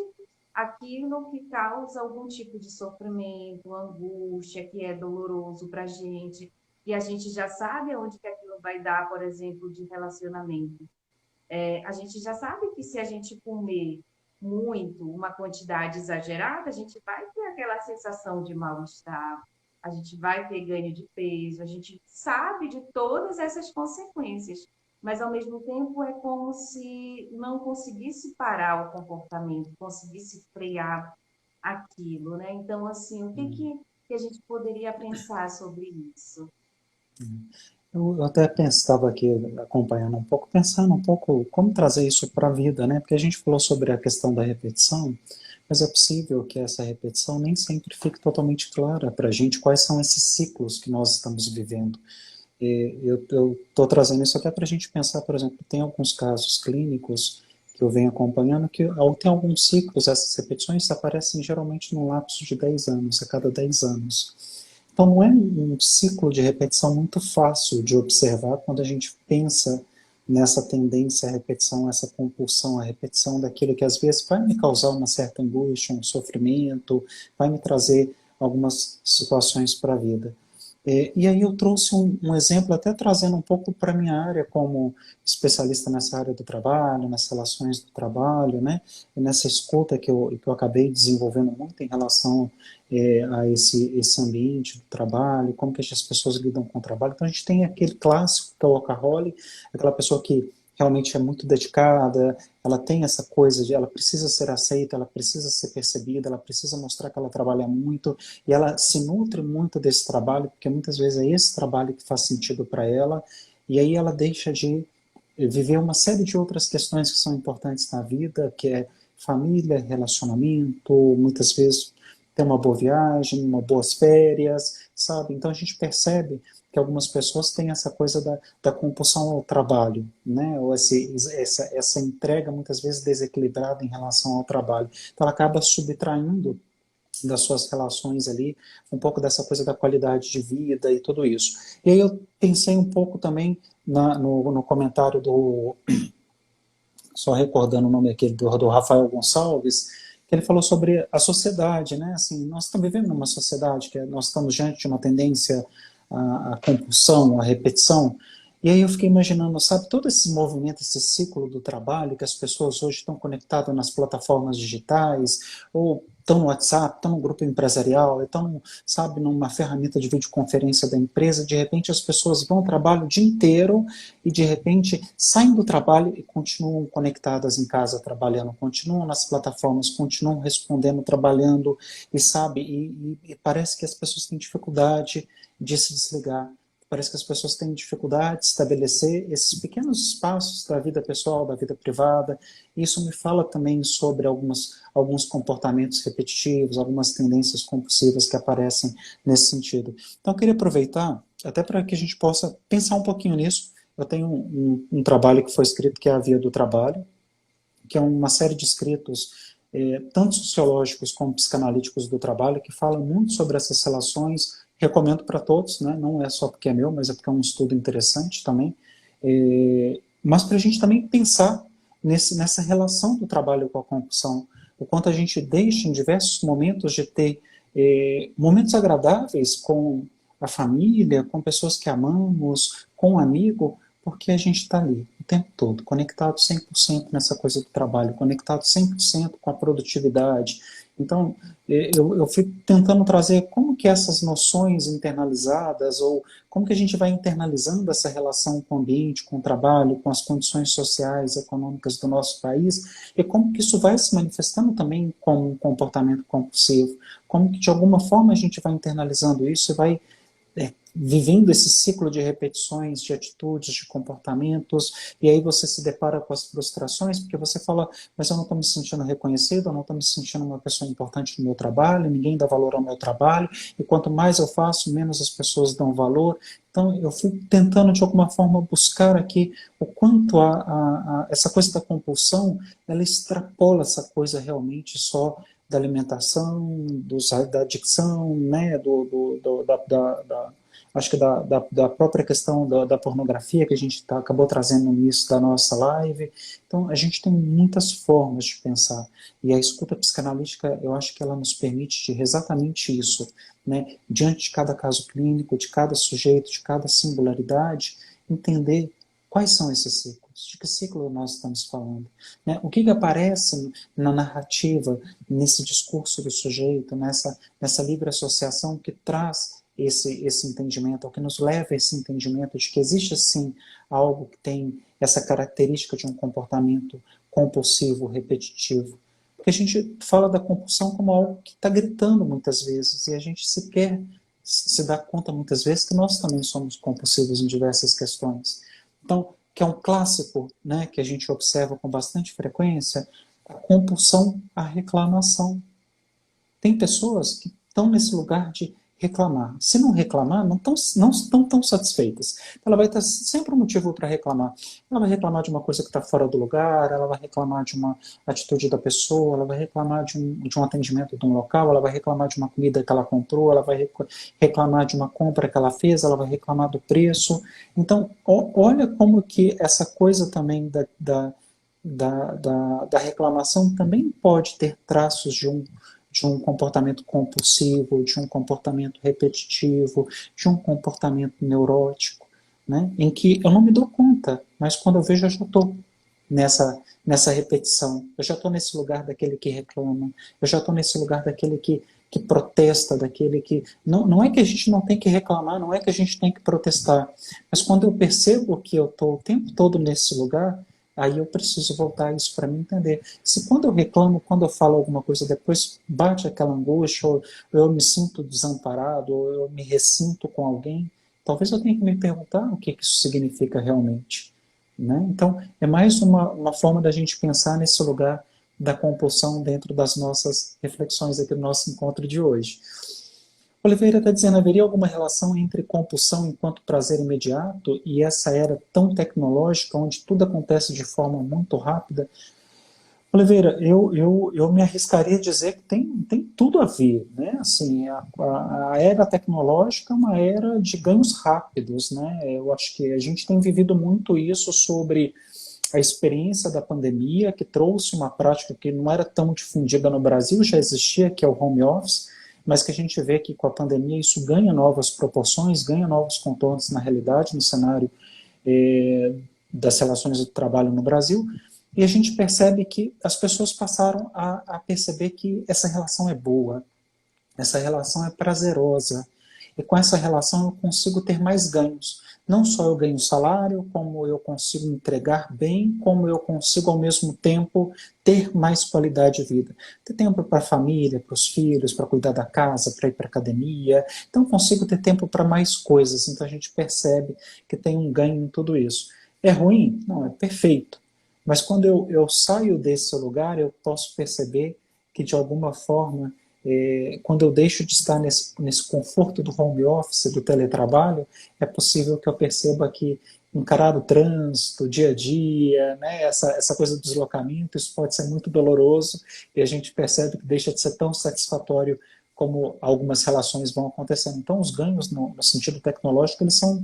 aquilo que causa algum tipo de sofrimento, angústia, que é doloroso para a gente, e a gente já sabe aonde que aquilo vai dar, por exemplo, de relacionamento? A gente já sabe que se a gente comer muito, uma quantidade exagerada, a gente vai ter aquela sensação de mal-estar, a gente vai ter ganho de peso, a gente sabe de todas essas consequências, mas ao mesmo tempo é como se não conseguisse parar o comportamento, conseguisse frear aquilo, né? Então, assim, que a gente poderia pensar sobre isso? Eu até estava aqui acompanhando um pouco, pensando um pouco como trazer isso para a vida, né? Porque a gente falou sobre a questão da repetição, mas é possível que essa repetição nem sempre fique totalmente clara para a gente quais são esses ciclos que nós estamos vivendo. E eu estou trazendo isso até para a gente pensar, por exemplo, tem alguns casos clínicos que eu venho acompanhando que tem alguns ciclos, essas repetições aparecem geralmente num lapso de 10 anos, a cada 10 anos. Então não é um ciclo de repetição muito fácil de observar quando a gente pensa nessa tendência à repetição, essa compulsão à repetição daquilo que às vezes vai me causar uma certa angústia, um sofrimento, vai me trazer algumas situações para a vida. E aí eu trouxe um exemplo, até trazendo um pouco para a minha área como especialista nessa área do trabalho, nas relações do trabalho, né? E nessa escuta que eu acabei desenvolvendo muito em relação a esse ambiente do trabalho, como que as pessoas lidam com o trabalho. Então a gente tem aquele clássico que é o workaholic, aquela pessoa que realmente é muito dedicada, ela tem essa coisa de ela precisa ser aceita, ela precisa ser percebida, ela precisa mostrar que ela trabalha muito, e ela se nutre muito desse trabalho, porque muitas vezes é esse trabalho que faz sentido para ela, e aí ela deixa de viver uma série de outras questões que são importantes na vida, que é família, relacionamento, muitas vezes ter uma boa viagem, uma boas férias, sabe? Então a gente percebe que algumas pessoas têm essa coisa da compulsão ao trabalho, né? Ou essa entrega muitas vezes desequilibrada em relação ao trabalho. Então ela acaba subtraindo das suas relações ali, um pouco dessa coisa da qualidade de vida e tudo isso. E aí eu pensei um pouco também no comentário só recordando o nome aqui, do Rafael Gonçalves, que ele falou sobre a sociedade, né? Assim, nós estamos vivendo numa sociedade que nós estamos diante de uma tendência à compulsão, à repetição, e aí eu fiquei imaginando, sabe, todo esse movimento, esse ciclo do trabalho, que as pessoas hoje estão conectadas nas plataformas digitais, ou estão no WhatsApp, estão no grupo empresarial, estão, sabe, numa ferramenta de videoconferência da empresa, de repente as pessoas vão ao trabalho o dia inteiro e de repente saem do trabalho e continuam conectadas em casa trabalhando, continuam nas plataformas, continuam respondendo, trabalhando, e sabe, e parece que as pessoas têm dificuldade de se desligar. Parece que as pessoas têm dificuldade de estabelecer esses pequenos espaços da vida pessoal, da vida privada. Isso me fala também sobre alguns comportamentos repetitivos, algumas tendências compulsivas que aparecem nesse sentido. Então, eu queria aproveitar, até para que a gente possa pensar um pouquinho nisso. Eu tenho um trabalho que foi escrito, que é a Via do Trabalho, que é uma série de escritos, tanto sociológicos como psicanalíticos do trabalho, que falam muito sobre essas relações. Recomendo para todos, né? Não é só porque é meu, mas é porque é um estudo interessante também. Mas para a gente também pensar nessa relação do trabalho com a compulsão, o quanto a gente deixa em diversos momentos de ter momentos agradáveis com a família, com pessoas que amamos, com um amigo, porque a gente está ali o tempo todo, conectado 100% nessa coisa do trabalho, conectado 100% com a produtividade. Então, eu fui tentando trazer como que essas noções internalizadas, ou como que a gente vai internalizando essa relação com o ambiente, com o trabalho, com as condições sociais, econômicas do nosso país, e como que isso vai se manifestando também como um comportamento compulsivo, como que de alguma forma a gente vai internalizando isso e vai vivendo esse ciclo de repetições, de atitudes, de comportamentos, e aí você se depara com as frustrações, porque você fala, mas eu não estou me sentindo reconhecido, eu não estou me sentindo uma pessoa importante no meu trabalho, ninguém dá valor ao meu trabalho, e quanto mais eu faço, menos as pessoas dão valor. Então eu fui tentando de alguma forma buscar aqui o quanto essa coisa da compulsão, ela extrapola essa coisa realmente só da alimentação, da adicção, né, acho que da própria questão da pornografia que a gente acabou trazendo no início da nossa live. Então, a gente tem muitas formas de pensar. E a escuta psicanalítica, eu acho que ela nos permite exatamente isso, né? Diante de cada caso clínico, de cada sujeito, de cada singularidade, entender quais são esses ciclos, de que ciclo nós estamos falando, né? O que aparece na narrativa, nesse discurso do sujeito, nessa livre associação que traz esse entendimento, ao que nos leva a esse entendimento de que existe sim algo que tem essa característica de um comportamento compulsivo, repetitivo. Porque a gente fala da compulsão como algo que está gritando muitas vezes, e a gente sequer se dá conta muitas vezes que nós também somos compulsivos em diversas questões. Então, que é um clássico, né, que a gente observa com bastante frequência, a compulsão à reclamação. Tem pessoas que estão nesse lugar de reclamar. Se não reclamar, não estão tão satisfeitas. Ela vai ter sempre um motivo para reclamar. Ela vai reclamar de uma coisa que está fora do lugar, ela vai reclamar de uma atitude da pessoa, ela vai reclamar de um atendimento de um local, ela vai reclamar de uma comida que ela comprou, ela vai reclamar de uma compra que ela fez, ela vai reclamar do preço. Então, olha como que essa coisa também da reclamação também pode ter traços de um comportamento compulsivo, de um comportamento repetitivo, de um comportamento neurótico, né? Em que eu não me dou conta, mas quando eu vejo eu já estou nessa repetição, eu já estou nesse lugar daquele que reclama, eu já estou nesse lugar daquele que protesta, daquele que... Não é que a gente não tem que reclamar, não é que a gente tem que protestar, mas quando eu percebo que eu estou o tempo todo nesse lugar, aí eu preciso voltar isso para me entender. Se quando eu reclamo, quando eu falo alguma coisa, depois bate aquela angústia, ou eu me sinto desamparado, ou eu me ressinto com alguém, talvez eu tenha que me perguntar o que isso significa realmente. Né? Então, é mais uma forma da gente pensar nesse lugar da compulsão dentro das nossas reflexões aqui do nosso encontro de hoje. Oliveira está dizendo, haveria alguma relação entre compulsão enquanto prazer imediato e essa era tão tecnológica, onde tudo acontece de forma muito rápida? Oliveira, eu me arriscaria a dizer que tem tudo a ver, né? Assim, a era tecnológica é uma era de ganhos rápidos, né? Eu acho que a gente tem vivido muito isso sobre a experiência da pandemia, que trouxe uma prática que não era tão difundida no Brasil, já existia, que é o home office, mas que a gente vê que com a pandemia isso ganha novas proporções, ganha novos contornos na realidade, no cenário das relações do trabalho no Brasil, e a gente percebe que as pessoas passaram a perceber que essa relação é boa, essa relação é prazerosa, e com essa relação eu consigo ter mais ganhos. Não só eu ganho salário, como eu consigo entregar bem, como eu consigo ao mesmo tempo ter mais qualidade de vida. Ter tempo para a família, para os filhos, para cuidar da casa, para ir para a academia. Então eu consigo ter tempo para mais coisas. Então a gente percebe que tem um ganho em tudo isso. É ruim? Não, é perfeito. Mas quando eu saio desse lugar, eu posso perceber que de alguma forma quando eu deixo de estar nesse conforto do home office, do teletrabalho, é possível que eu perceba que encarar o trânsito, o dia a dia, né, essa coisa do deslocamento, isso pode ser muito doloroso e a gente percebe que deixa de ser tão satisfatório como algumas relações vão acontecendo. Então, os ganhos no sentido tecnológico, eles são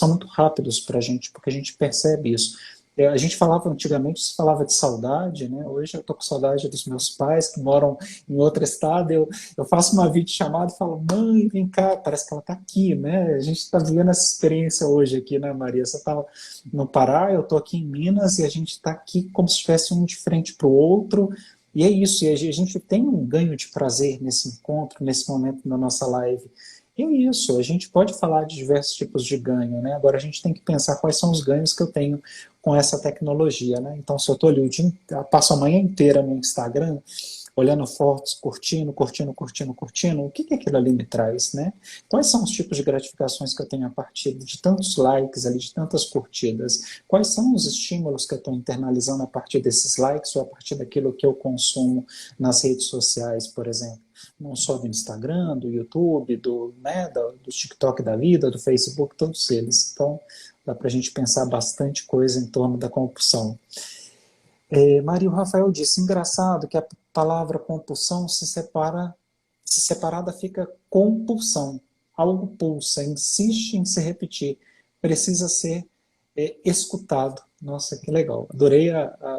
muito rápidos para a gente, porque a gente percebe isso. A gente falava antigamente, se falava de saudade, né? Hoje eu estou com saudade dos meus pais que moram em outro estado. Eu faço uma videochamada e falo, mãe, vem cá, parece que ela está aqui, né? A gente está vivendo essa experiência hoje aqui, né, Maria? Você está no Pará, eu estou aqui em Minas e a gente está aqui como se estivesse um de frente para o outro. E é isso, e a gente tem um ganho de prazer nesse encontro, nesse momento da nossa live. E é isso, a gente pode falar de diversos tipos de ganho, né? Agora a gente tem que pensar quais são os ganhos que eu tenho com essa tecnologia, né? Então, se eu estou ali passo a manhã inteira no Instagram, olhando fotos, curtindo, o que aquilo ali me traz, né? Quais são os tipos de gratificações que eu tenho a partir de tantos likes ali, de tantas curtidas? Quais são os estímulos que eu estou internalizando a partir desses likes ou a partir daquilo que eu consumo nas redes sociais, por exemplo? Não só do Instagram, do YouTube, do TikTok da vida, do Facebook, todos eles. Então, dá para a gente pensar bastante coisa em torno da compulsão. Maria Rafael disse, engraçado que a palavra compulsão se separada fica compulsão. Algo pulsa, insiste em se repetir, precisa ser escutado. Nossa, que legal. Adorei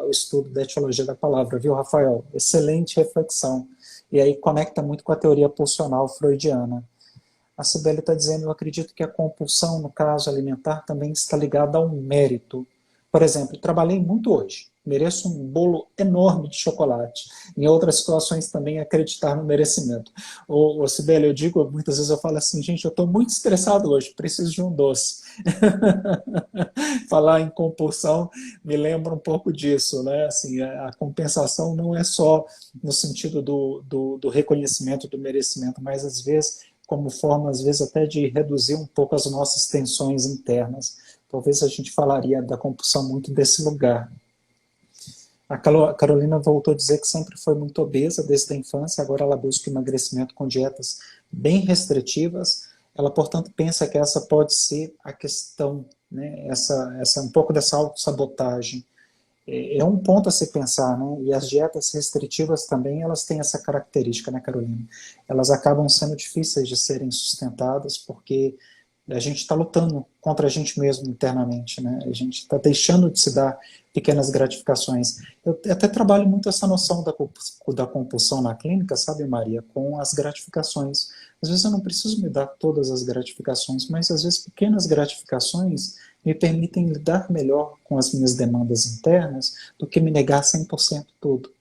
o estudo da etiologia da palavra, viu, Rafael? Excelente reflexão. E aí conecta muito com a teoria pulsional freudiana. A Sibeli está dizendo, eu acredito que a compulsão, no caso alimentar, também está ligada a um mérito. Por exemplo, trabalhei muito hoje, mereço um bolo enorme de chocolate. Em outras situações também acreditar no merecimento. Sibeli, eu digo, muitas vezes eu falo assim, gente, eu estou muito estressado hoje, preciso de um doce. Falar em compulsão me lembra um pouco disso, né? Assim, a compensação não é só no sentido do reconhecimento, do merecimento, mas às vezes como forma, às vezes, até de reduzir um pouco as nossas tensões internas. Talvez a gente falaria da compulsão muito desse lugar. A Carolina voltou a dizer que sempre foi muito obesa desde a infância, agora ela busca emagrecimento com dietas bem restritivas. Ela, portanto, pensa que essa pode ser a questão, né? Um pouco dessa autossabotagem. É um ponto a se pensar, né? E as dietas restritivas também, elas têm essa característica, né, Carolina? Elas acabam sendo difíceis de serem sustentadas porque A gente está lutando contra a gente mesmo internamente, né? A gente está deixando de se dar pequenas gratificações. Eu até trabalho muito essa noção da compulsão na clínica, sabe, Maria, com as gratificações. Às vezes eu não preciso me dar todas as gratificações, mas às vezes pequenas gratificações me permitem lidar melhor com as minhas demandas internas do que me negar 100% tudo,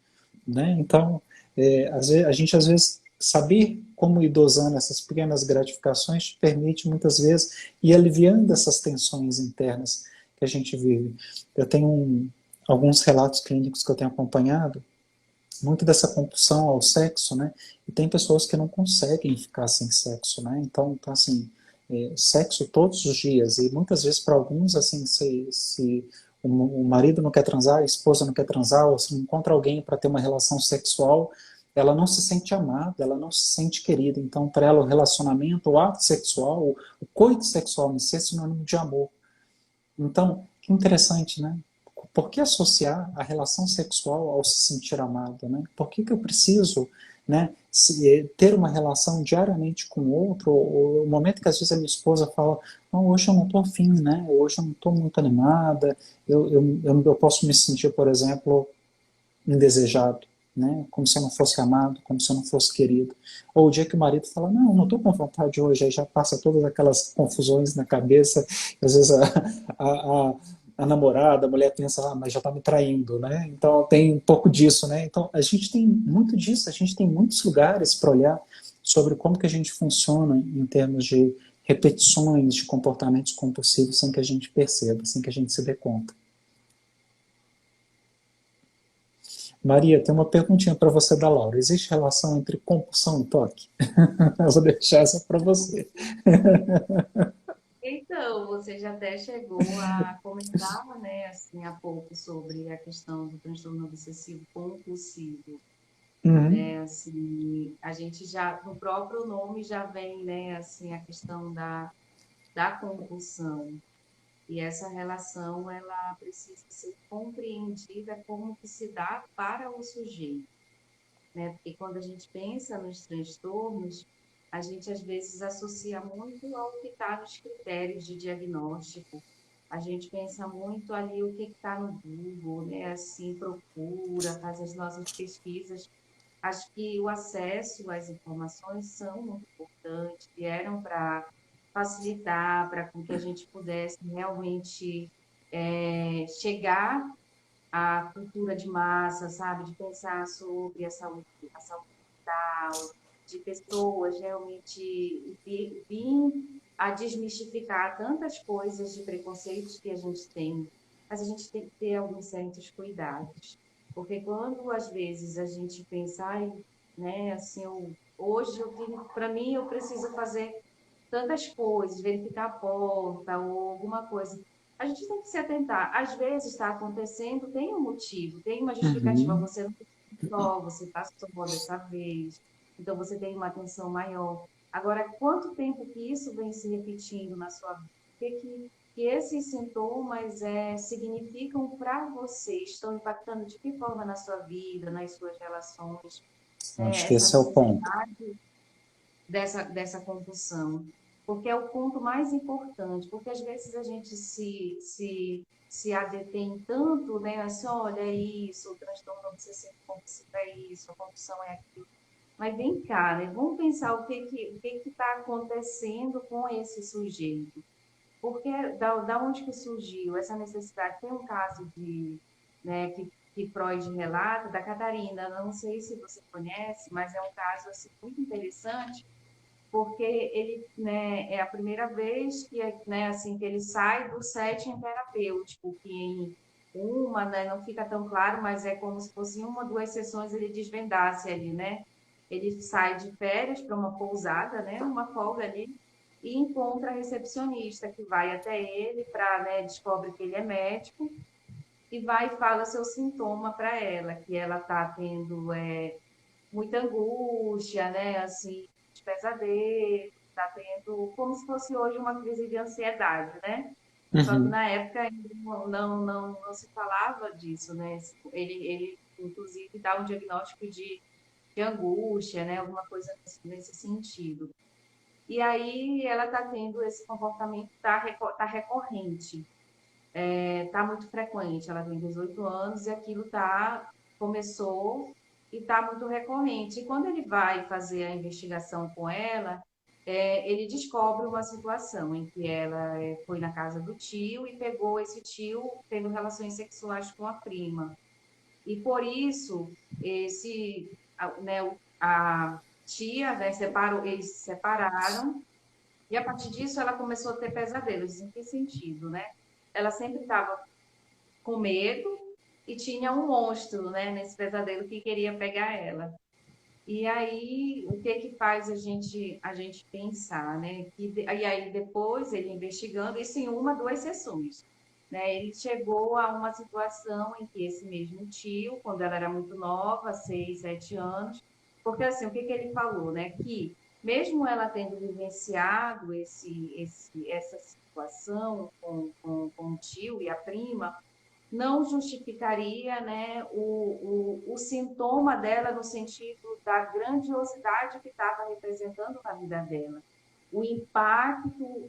né? Então, a gente às vezes saber como ir dosando essas pequenas gratificações permite muitas vezes ir aliviando essas tensões internas que a gente vive. Eu tenho alguns relatos clínicos que eu tenho acompanhado, muito dessa compulsão ao sexo, né? E tem pessoas que não conseguem ficar sem sexo, né? Então assim, sexo todos os dias, e muitas vezes para alguns, assim, se o marido não quer transar, a esposa não quer transar, ou se não encontra alguém para ter uma relação sexual, ela não se sente amada, ela não se sente querida. Então, para ela, o relacionamento, o ato sexual, o coito sexual em si é sinônimo de amor. Então, que interessante, né? Por que associar a relação sexual ao se sentir amado, né? Por que eu preciso, né, ter uma relação diariamente com o outro? O momento que às vezes a minha esposa fala, não, hoje eu não estou afim, né? Hoje eu não estou muito animada, eu posso me sentir, por exemplo, indesejado, né? Como se eu não fosse amado, como se eu não fosse querido. Ou o dia que o marido fala, não estou com vontade hoje, aí já passa todas aquelas confusões na cabeça, às vezes a, a namorada, a mulher pensa, mas já está me traindo, né? Então tem um pouco disso, né? Então a gente tem muito disso, a gente tem muitos lugares para olhar sobre como que a gente funciona em termos de repetições de comportamentos compulsivos sem que a gente perceba, sem que a gente se dê conta. Maria, tem uma perguntinha para você da Laura. Existe relação entre compulsão e toque? Eu vou deixar essa para você. Então, você já até chegou a comentar, né, assim, há pouco sobre a questão do transtorno obsessivo compulsivo, Uhum, né, assim, a gente já, no próprio nome já vem, né, assim, a questão da compulsão, e essa relação, ela precisa ser compreendida como que se dá para o sujeito, né, porque quando a gente pensa nos transtornos, a gente às vezes associa muito ao que está nos critérios de diagnóstico. A gente pensa muito ali o que está no Google, né? Assim, procura, faz as nossas pesquisas. Acho que o acesso às informações são muito importantes, vieram para facilitar, para que a gente pudesse realmente chegar à cultura de massa, sabe? De pensar sobre a saúde mental, de pessoas realmente vir a desmistificar tantas coisas de preconceitos que a gente tem, mas a gente tem que ter alguns certos cuidados. Porque quando às vezes a gente pensa, ai, né, assim, hoje eu tenho, para mim eu preciso fazer tantas coisas, verificar a porta ou alguma coisa. A gente tem que se atentar. Às vezes está acontecendo, tem um motivo, tem uma justificativa. uhum, Você não só, você passou dessa vez, então você tem uma atenção maior. Agora, quanto tempo que isso vem se repetindo na sua vida? O que esses sintomas significam para você? Estão impactando de que forma na sua vida, nas suas relações? acho que Essa esse é o ponto. necessidade dessa compulsão, porque é o ponto mais importante, porque às vezes a gente se adetém tanto, né, assim, olha, é isso, o transtorno obsessivo compulsivo é isso, a compulsão é aquilo, mas vem cá, né, vamos pensar o que está acontecendo com esse sujeito, porque da onde que surgiu essa necessidade? Tem um caso né, que Freud relata, da Catarina, não sei se você conhece, mas é um caso assim, muito interessante, porque ele, né, é a primeira vez que, né, assim, que ele sai do setting terapêutico, que em uma, né, não fica tão claro, mas é como se fosse uma, duas sessões ele desvendasse ali, né? Ele sai de férias para uma pousada, né, uma folga ali, e encontra a recepcionista que vai até ele para, né, descobre que ele é médico e vai e fala seu sintoma para ela, que ela está tendo muita angústia, né? Assim, de pesadelo, tá tendo como se fosse hoje uma crise de ansiedade, né? Só que Uhum. na época ainda não se falava disso, né? Ele inclusive dá um diagnóstico de angústia, né? Alguma coisa nesse sentido. E aí ela está tendo esse comportamento, tá recorrente, está muito frequente. Ela tem 18 anos e aquilo começou e está muito recorrente. E quando ele vai fazer a investigação com ela, ele descobre uma situação em que ela foi na casa do tio e pegou esse tio tendo relações sexuais com a prima. E por isso, a tia, né, eles se separaram, e a partir disso ela começou a ter pesadelos. Em que sentido, né? Ela sempre estava com medo e tinha um monstro, né, nesse pesadelo que queria pegar ela. E aí, o que que faz a gente pensar, né? E aí, depois, ele investigando, isso em uma, duas sessões, né? Ele chegou a uma situação em que esse mesmo tio, quando ela era muito nova, 6, 7 anos, porque assim, o que que ele falou, né? Que mesmo ela tendo vivenciado essa situação com o tio e a prima, não justificaria, né, o sintoma dela no sentido da grandiosidade que estava representando na vida dela, o impacto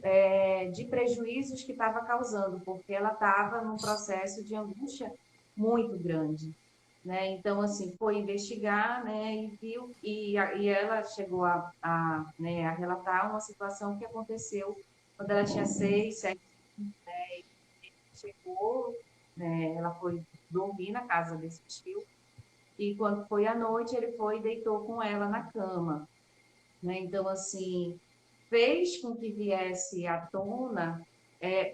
de prejuízos que estava causando, porque ela estava num processo de angústia muito grande. Né? Então, assim, foi investigar, né, e viu, e ela chegou né, a relatar uma situação que aconteceu quando ela tinha 6, 7, chegou, né, ela foi dormir na casa desse tio, e quando foi à noite, ele foi e deitou com ela na cama. Né? Então, assim, fez com que viesse à tona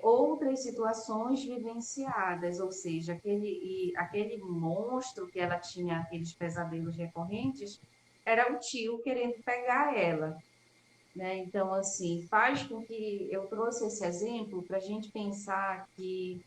outras situações vivenciadas, ou seja, aquele monstro que ela tinha, aqueles pesadelos recorrentes, era o tio querendo pegar ela. Né? Então, assim, faz com que eu trouxe esse exemplo para a gente pensar que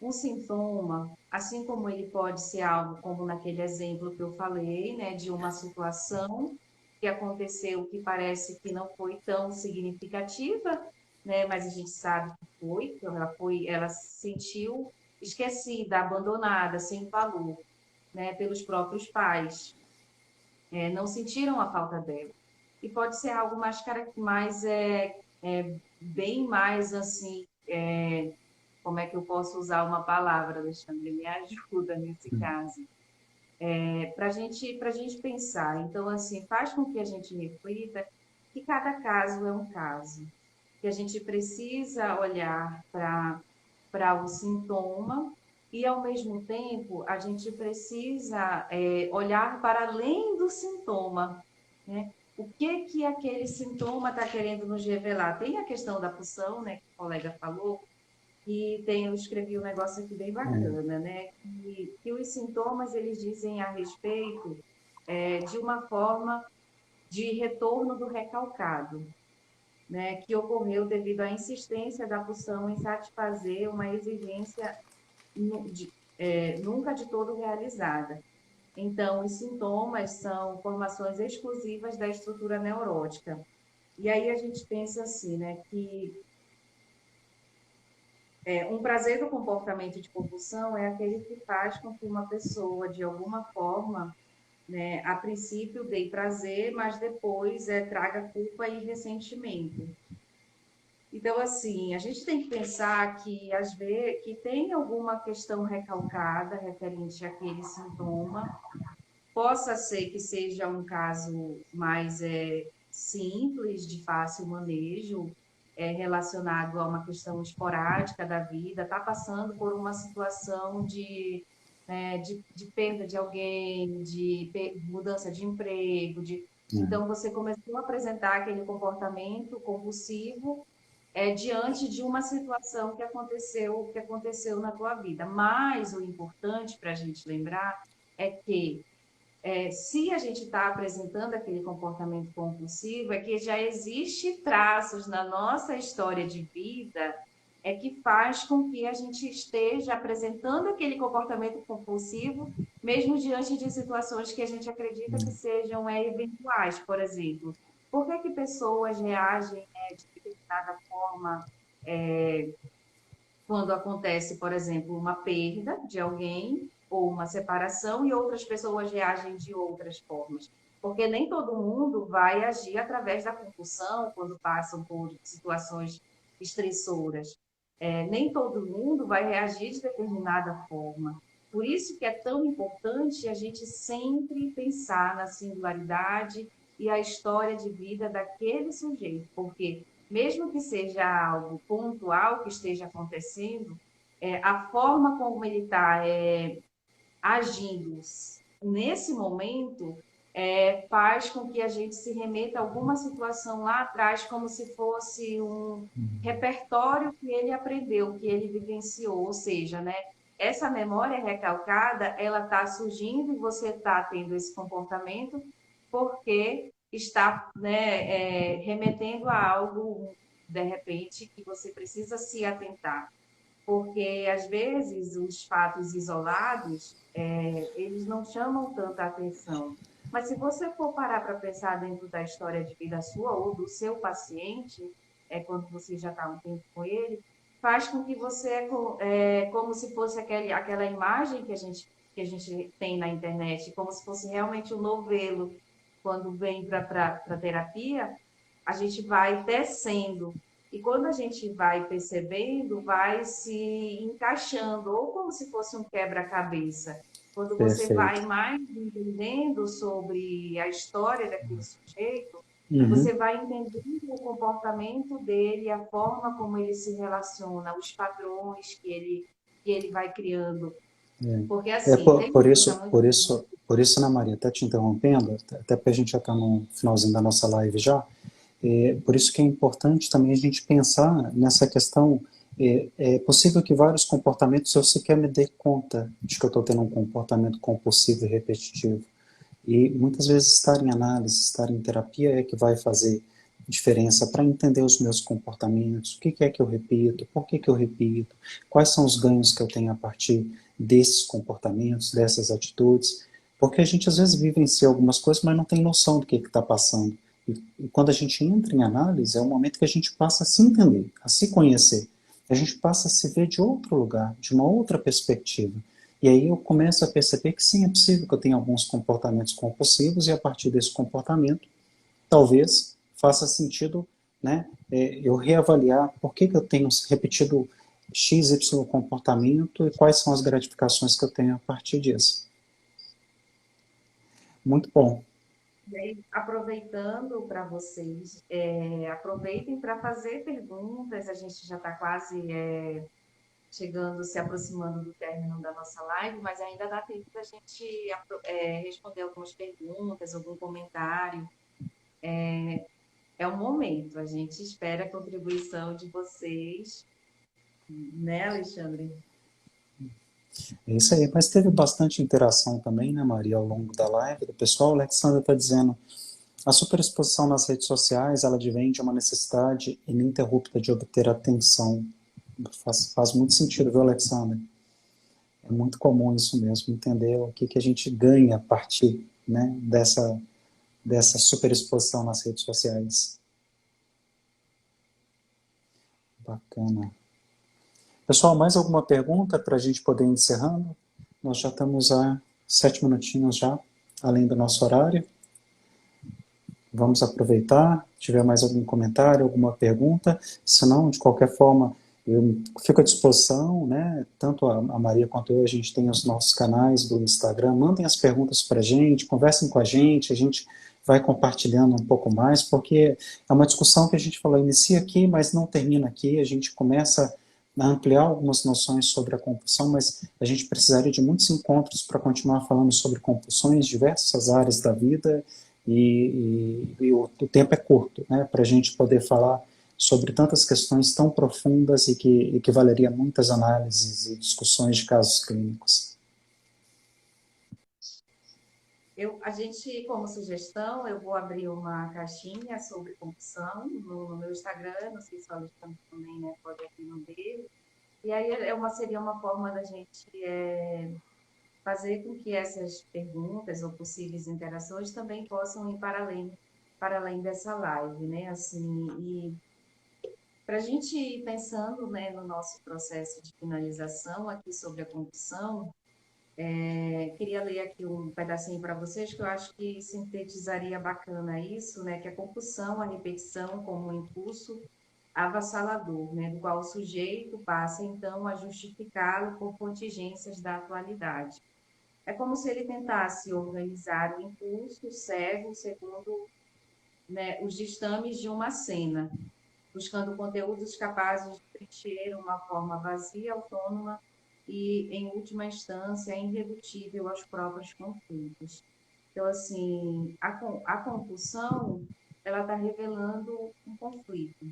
um sintoma, assim como ele pode ser algo como naquele exemplo que eu falei, né, de uma situação que aconteceu que parece que não foi tão significativa, né, mas a gente sabe que ela se sentiu esquecida, abandonada, sem valor, né, pelos próprios pais, não sentiram a falta dela. E pode ser algo bem mais assim, como é que eu posso usar uma palavra, Alexandre? Me ajuda nesse caso. Para a gente pensar. Então, assim, faz com que a gente reflita que cada caso é um caso, que a gente precisa olhar para o sintoma e, ao mesmo tempo, a gente precisa olhar para além do sintoma, né? O que que aquele sintoma está querendo nos revelar? Tem a questão da pulsão, né, que o colega falou, e eu escrevi um negócio aqui bem bacana, né? Que os sintomas eles dizem a respeito de uma forma de retorno do recalcado, né? Que ocorreu devido à insistência da pulsão em satisfazer uma exigência nunca de todo realizada. Então, os sintomas são formações exclusivas da estrutura neurótica. E aí a gente pensa assim, né? Que um prazer do comportamento de compulsão é aquele que faz com que uma pessoa, de alguma forma, né, a princípio dê prazer, mas depois traga culpa e ressentimento. Então, assim, a gente tem que pensar que, às vezes, que tem alguma questão recalcada referente àquele sintoma. Possa ser que seja um caso mais simples, de fácil manejo, relacionado a uma questão esporádica da vida, está passando por uma situação de perda de alguém, de mudança de emprego, então você começou a apresentar aquele comportamento compulsivo diante de uma situação que aconteceu na tua vida. Mas o importante para a gente lembrar é que se a gente está apresentando aquele comportamento compulsivo, é que já existe traços na nossa história de vida que faz com que a gente esteja apresentando aquele comportamento compulsivo, mesmo diante de situações que a gente acredita que sejam eventuais, por exemplo. Por que que pessoas reagem de determinada forma quando acontece, por exemplo, uma perda de alguém ou uma separação e outras pessoas reagem de outras formas? porque nem todo mundo vai agir através da compulsão quando passam por situações estressoras. Nem todo mundo vai reagir de determinada forma. Por isso que é tão importante a gente sempre pensar na singularidade e a história de vida daquele sujeito, porque mesmo que seja algo pontual que esteja acontecendo, a forma como ele está agindo nesse momento faz com que a gente se remeta a alguma situação lá atrás, como se fosse um repertório que ele aprendeu, que ele vivenciou, ou seja, né, essa memória recalcada, ela está surgindo e você está tendo esse comportamento porque está, né, remetendo a algo, de repente, que você precisa se atentar, porque às vezes os fatos isolados eles não chamam tanta atenção. Mas se você for parar para pensar dentro da história de vida sua ou do seu paciente, quando você já está um tempo com ele, faz com que você como se fosse aquela imagem que a gente tem na internet, como se fosse realmente um novelo. Quando vem para a terapia, a gente vai tecendo e quando a gente vai percebendo, vai se encaixando, ou como se fosse um quebra-cabeça. Quando você Perfeito. vai mais entendendo sobre a história daquele sujeito, Uhum. você vai entendendo o comportamento dele, a forma como ele se relaciona, os padrões que ele vai criando. Porque, É, assim, tem uma coisa muito. por isso, Ana Maria, até te interrompendo, até porque a gente já está no finalzinho da nossa live já, por isso que é importante também a gente pensar nessa questão. É possível que vários comportamentos eu sequer me dê conta de que eu estou tendo um comportamento compulsivo e repetitivo. E muitas vezes estar em análise, estar em terapia é que vai fazer diferença para entender os meus comportamentos, o que é que eu repito, por que eu repito, quais são os ganhos que eu tenho a partir desses comportamentos, dessas atitudes, porque a gente às vezes vivencia algumas coisas, mas não tem noção do que está passando. E quando a gente entra em análise, é o momento que a gente passa a se entender, a se conhecer. A gente passa a se ver de outro lugar, de uma outra perspectiva. E aí eu começo a perceber que sim, é possível que eu tenha alguns comportamentos compulsivos e a partir desse comportamento, talvez faça sentido, né, eu reavaliar por que eu tenho repetido X, Y comportamento e quais são as gratificações que eu tenho a partir disso. Muito bom. E aí, aproveitando para vocês, aproveitem para fazer perguntas, a gente já está quase chegando, se aproximando do término da nossa live, mas ainda dá tempo da gente responder algumas perguntas, algum comentário. É o momento, a gente espera a contribuição de vocês, né, Alexandre? É isso aí, mas teve bastante interação também, né, Maria, ao longo da live do pessoal. O Alexandre está dizendo, a superexposição nas redes sociais, ela advém de uma necessidade ininterrupta de obter atenção. Faz muito sentido, viu, Alexandre? É muito comum isso mesmo, entender o que a gente ganha a partir, né, dessa superexposição nas redes sociais. Bacana. Pessoal, mais alguma pergunta para a gente poder ir encerrando? Nós já estamos a 7 minutinhos já, além do nosso horário. Vamos aproveitar. Se tiver mais algum comentário, alguma pergunta. Se não, de qualquer forma, eu fico à disposição, né? Tanto a Maria quanto eu, a gente tem os nossos canais do Instagram. Mandem as perguntas para a gente, conversem com a gente vai compartilhando um pouco mais, porque é uma discussão que a gente falou, inicia aqui, mas não termina aqui. A gente começa a ampliar algumas noções sobre a compulsão, mas a gente precisaria de muitos encontros para continuar falando sobre compulsões, diversas áreas da vida, e o tempo é curto, né, para a gente poder falar sobre tantas questões tão profundas e que valeria muitas análises e discussões de casos clínicos. A gente, como sugestão, eu vou abrir uma caixinha sobre compulsão no meu Instagram, não sei se o Alexandre também, né, pode aqui no dele. E aí seria uma forma da gente fazer com que essas perguntas ou possíveis interações também possam ir para além dessa live, né? Assim, e para a gente ir pensando, né, no nosso processo de finalização aqui sobre a compulsão, Queria ler aqui um pedacinho para vocês, que eu acho que sintetizaria bacana isso, né? Que a compulsão, a repetição como um impulso avassalador, né? Do qual o sujeito passa, então, a justificá-lo por contingências da atualidade. É como se ele tentasse organizar o impulso cego segundo, né, os ditames de uma cena, buscando conteúdos capazes de preencher uma forma vazia, autônoma e, em última instância, irredutível aos próprios conflitos. Então, assim, a compulsão, ela está revelando um conflito.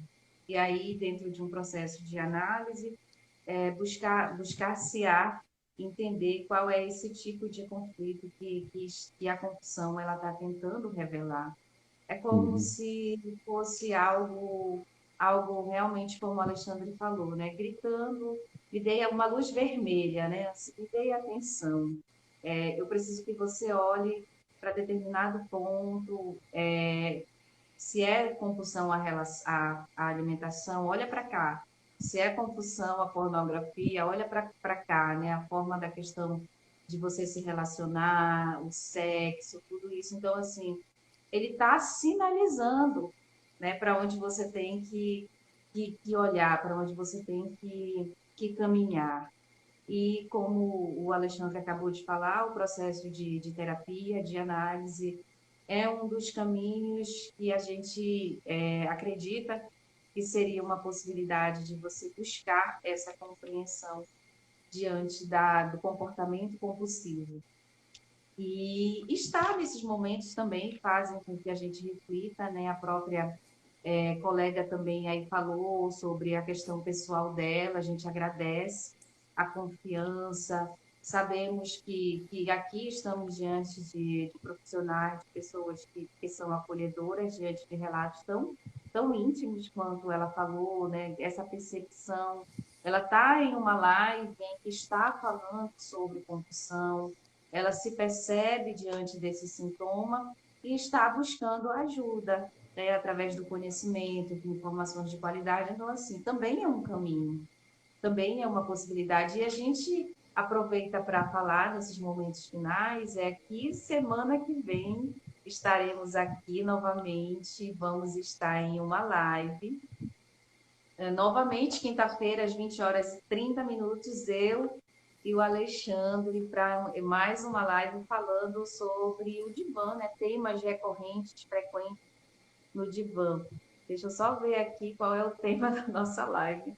E aí, dentro de um processo de análise, buscar-se-á entender qual é esse tipo de conflito que a compulsão ela está tentando revelar. É como Uhum. se fosse algo realmente, como o Alexandre falou, né? Gritando, me dê uma luz vermelha, né? Assim, me dê atenção. Eu preciso que você olhe para determinado ponto. Se é compulsão à alimentação, olha para cá. Se é compulsão à pornografia, olha para cá, né? A forma da questão de você se relacionar, o sexo, tudo isso. Então, assim, ele está sinalizando, né, para onde você tem que olhar, para onde você tem que caminhar. E como o Alexandre acabou de falar, o processo de terapia, de análise, é um dos caminhos que a gente acredita que seria uma possibilidade de você buscar essa compreensão diante do comportamento compulsivo. E estar nesses momentos também fazem com que a gente reflita, né? A própria colega também aí falou sobre a questão pessoal dela, a gente agradece a confiança, sabemos que aqui estamos diante de profissionais, de pessoas que são acolhedoras, diante de relatos tão íntimos quanto ela falou, né? Essa percepção, ela está em uma live em que está falando sobre compulsão, ela se percebe diante desse sintoma e está buscando ajuda, né, através do conhecimento, de informações de qualidade. Então, assim, também é um caminho, também é uma possibilidade. E a gente aproveita para falar nesses momentos finais, que semana que vem estaremos aqui novamente, vamos estar em uma live. Novamente, quinta-feira, às 20 horas e 30 minutos, eu e o Alexandre para mais uma live falando sobre o divã, né? Temas recorrentes, frequentes no divã. Deixa eu só ver aqui qual é o tema da nossa live.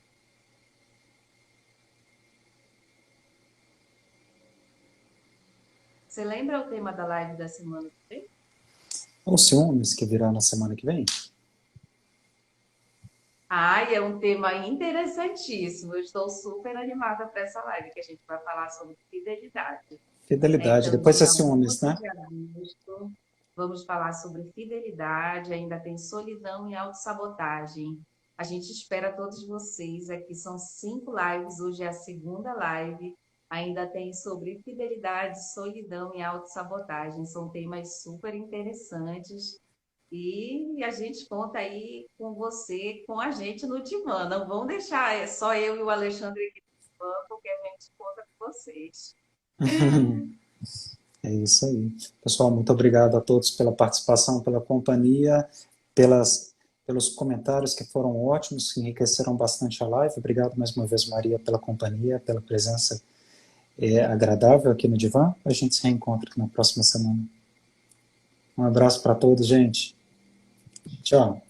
Você lembra o tema da live da semana que vem? Os ciúmes que virá na semana que vem? Ai, é um tema interessantíssimo. Eu estou super animada para essa live, que a gente vai falar sobre fidelidade. Fidelidade, Então, depois é dia ciúmes, 11 né? de agosto, vamos falar sobre fidelidade, ainda tem solidão e autossabotagem. A gente espera todos vocês aqui, são 5 lives, hoje é a segunda live. Ainda tem sobre fidelidade, solidão e autossabotagem. São temas super interessantes. E a gente conta aí com você, com a gente no divã. Não vão deixar só eu e o Alexandre aqui no divã, porque a gente conta com vocês. É isso aí. Pessoal, muito obrigado a todos pela participação, pela companhia, pelos comentários que foram ótimos, que enriqueceram bastante a live. Obrigado mais uma vez, Maria, pela companhia, pela presença agradável aqui no divã. A gente se reencontra na próxima semana. Um abraço para todos, gente. Tchau.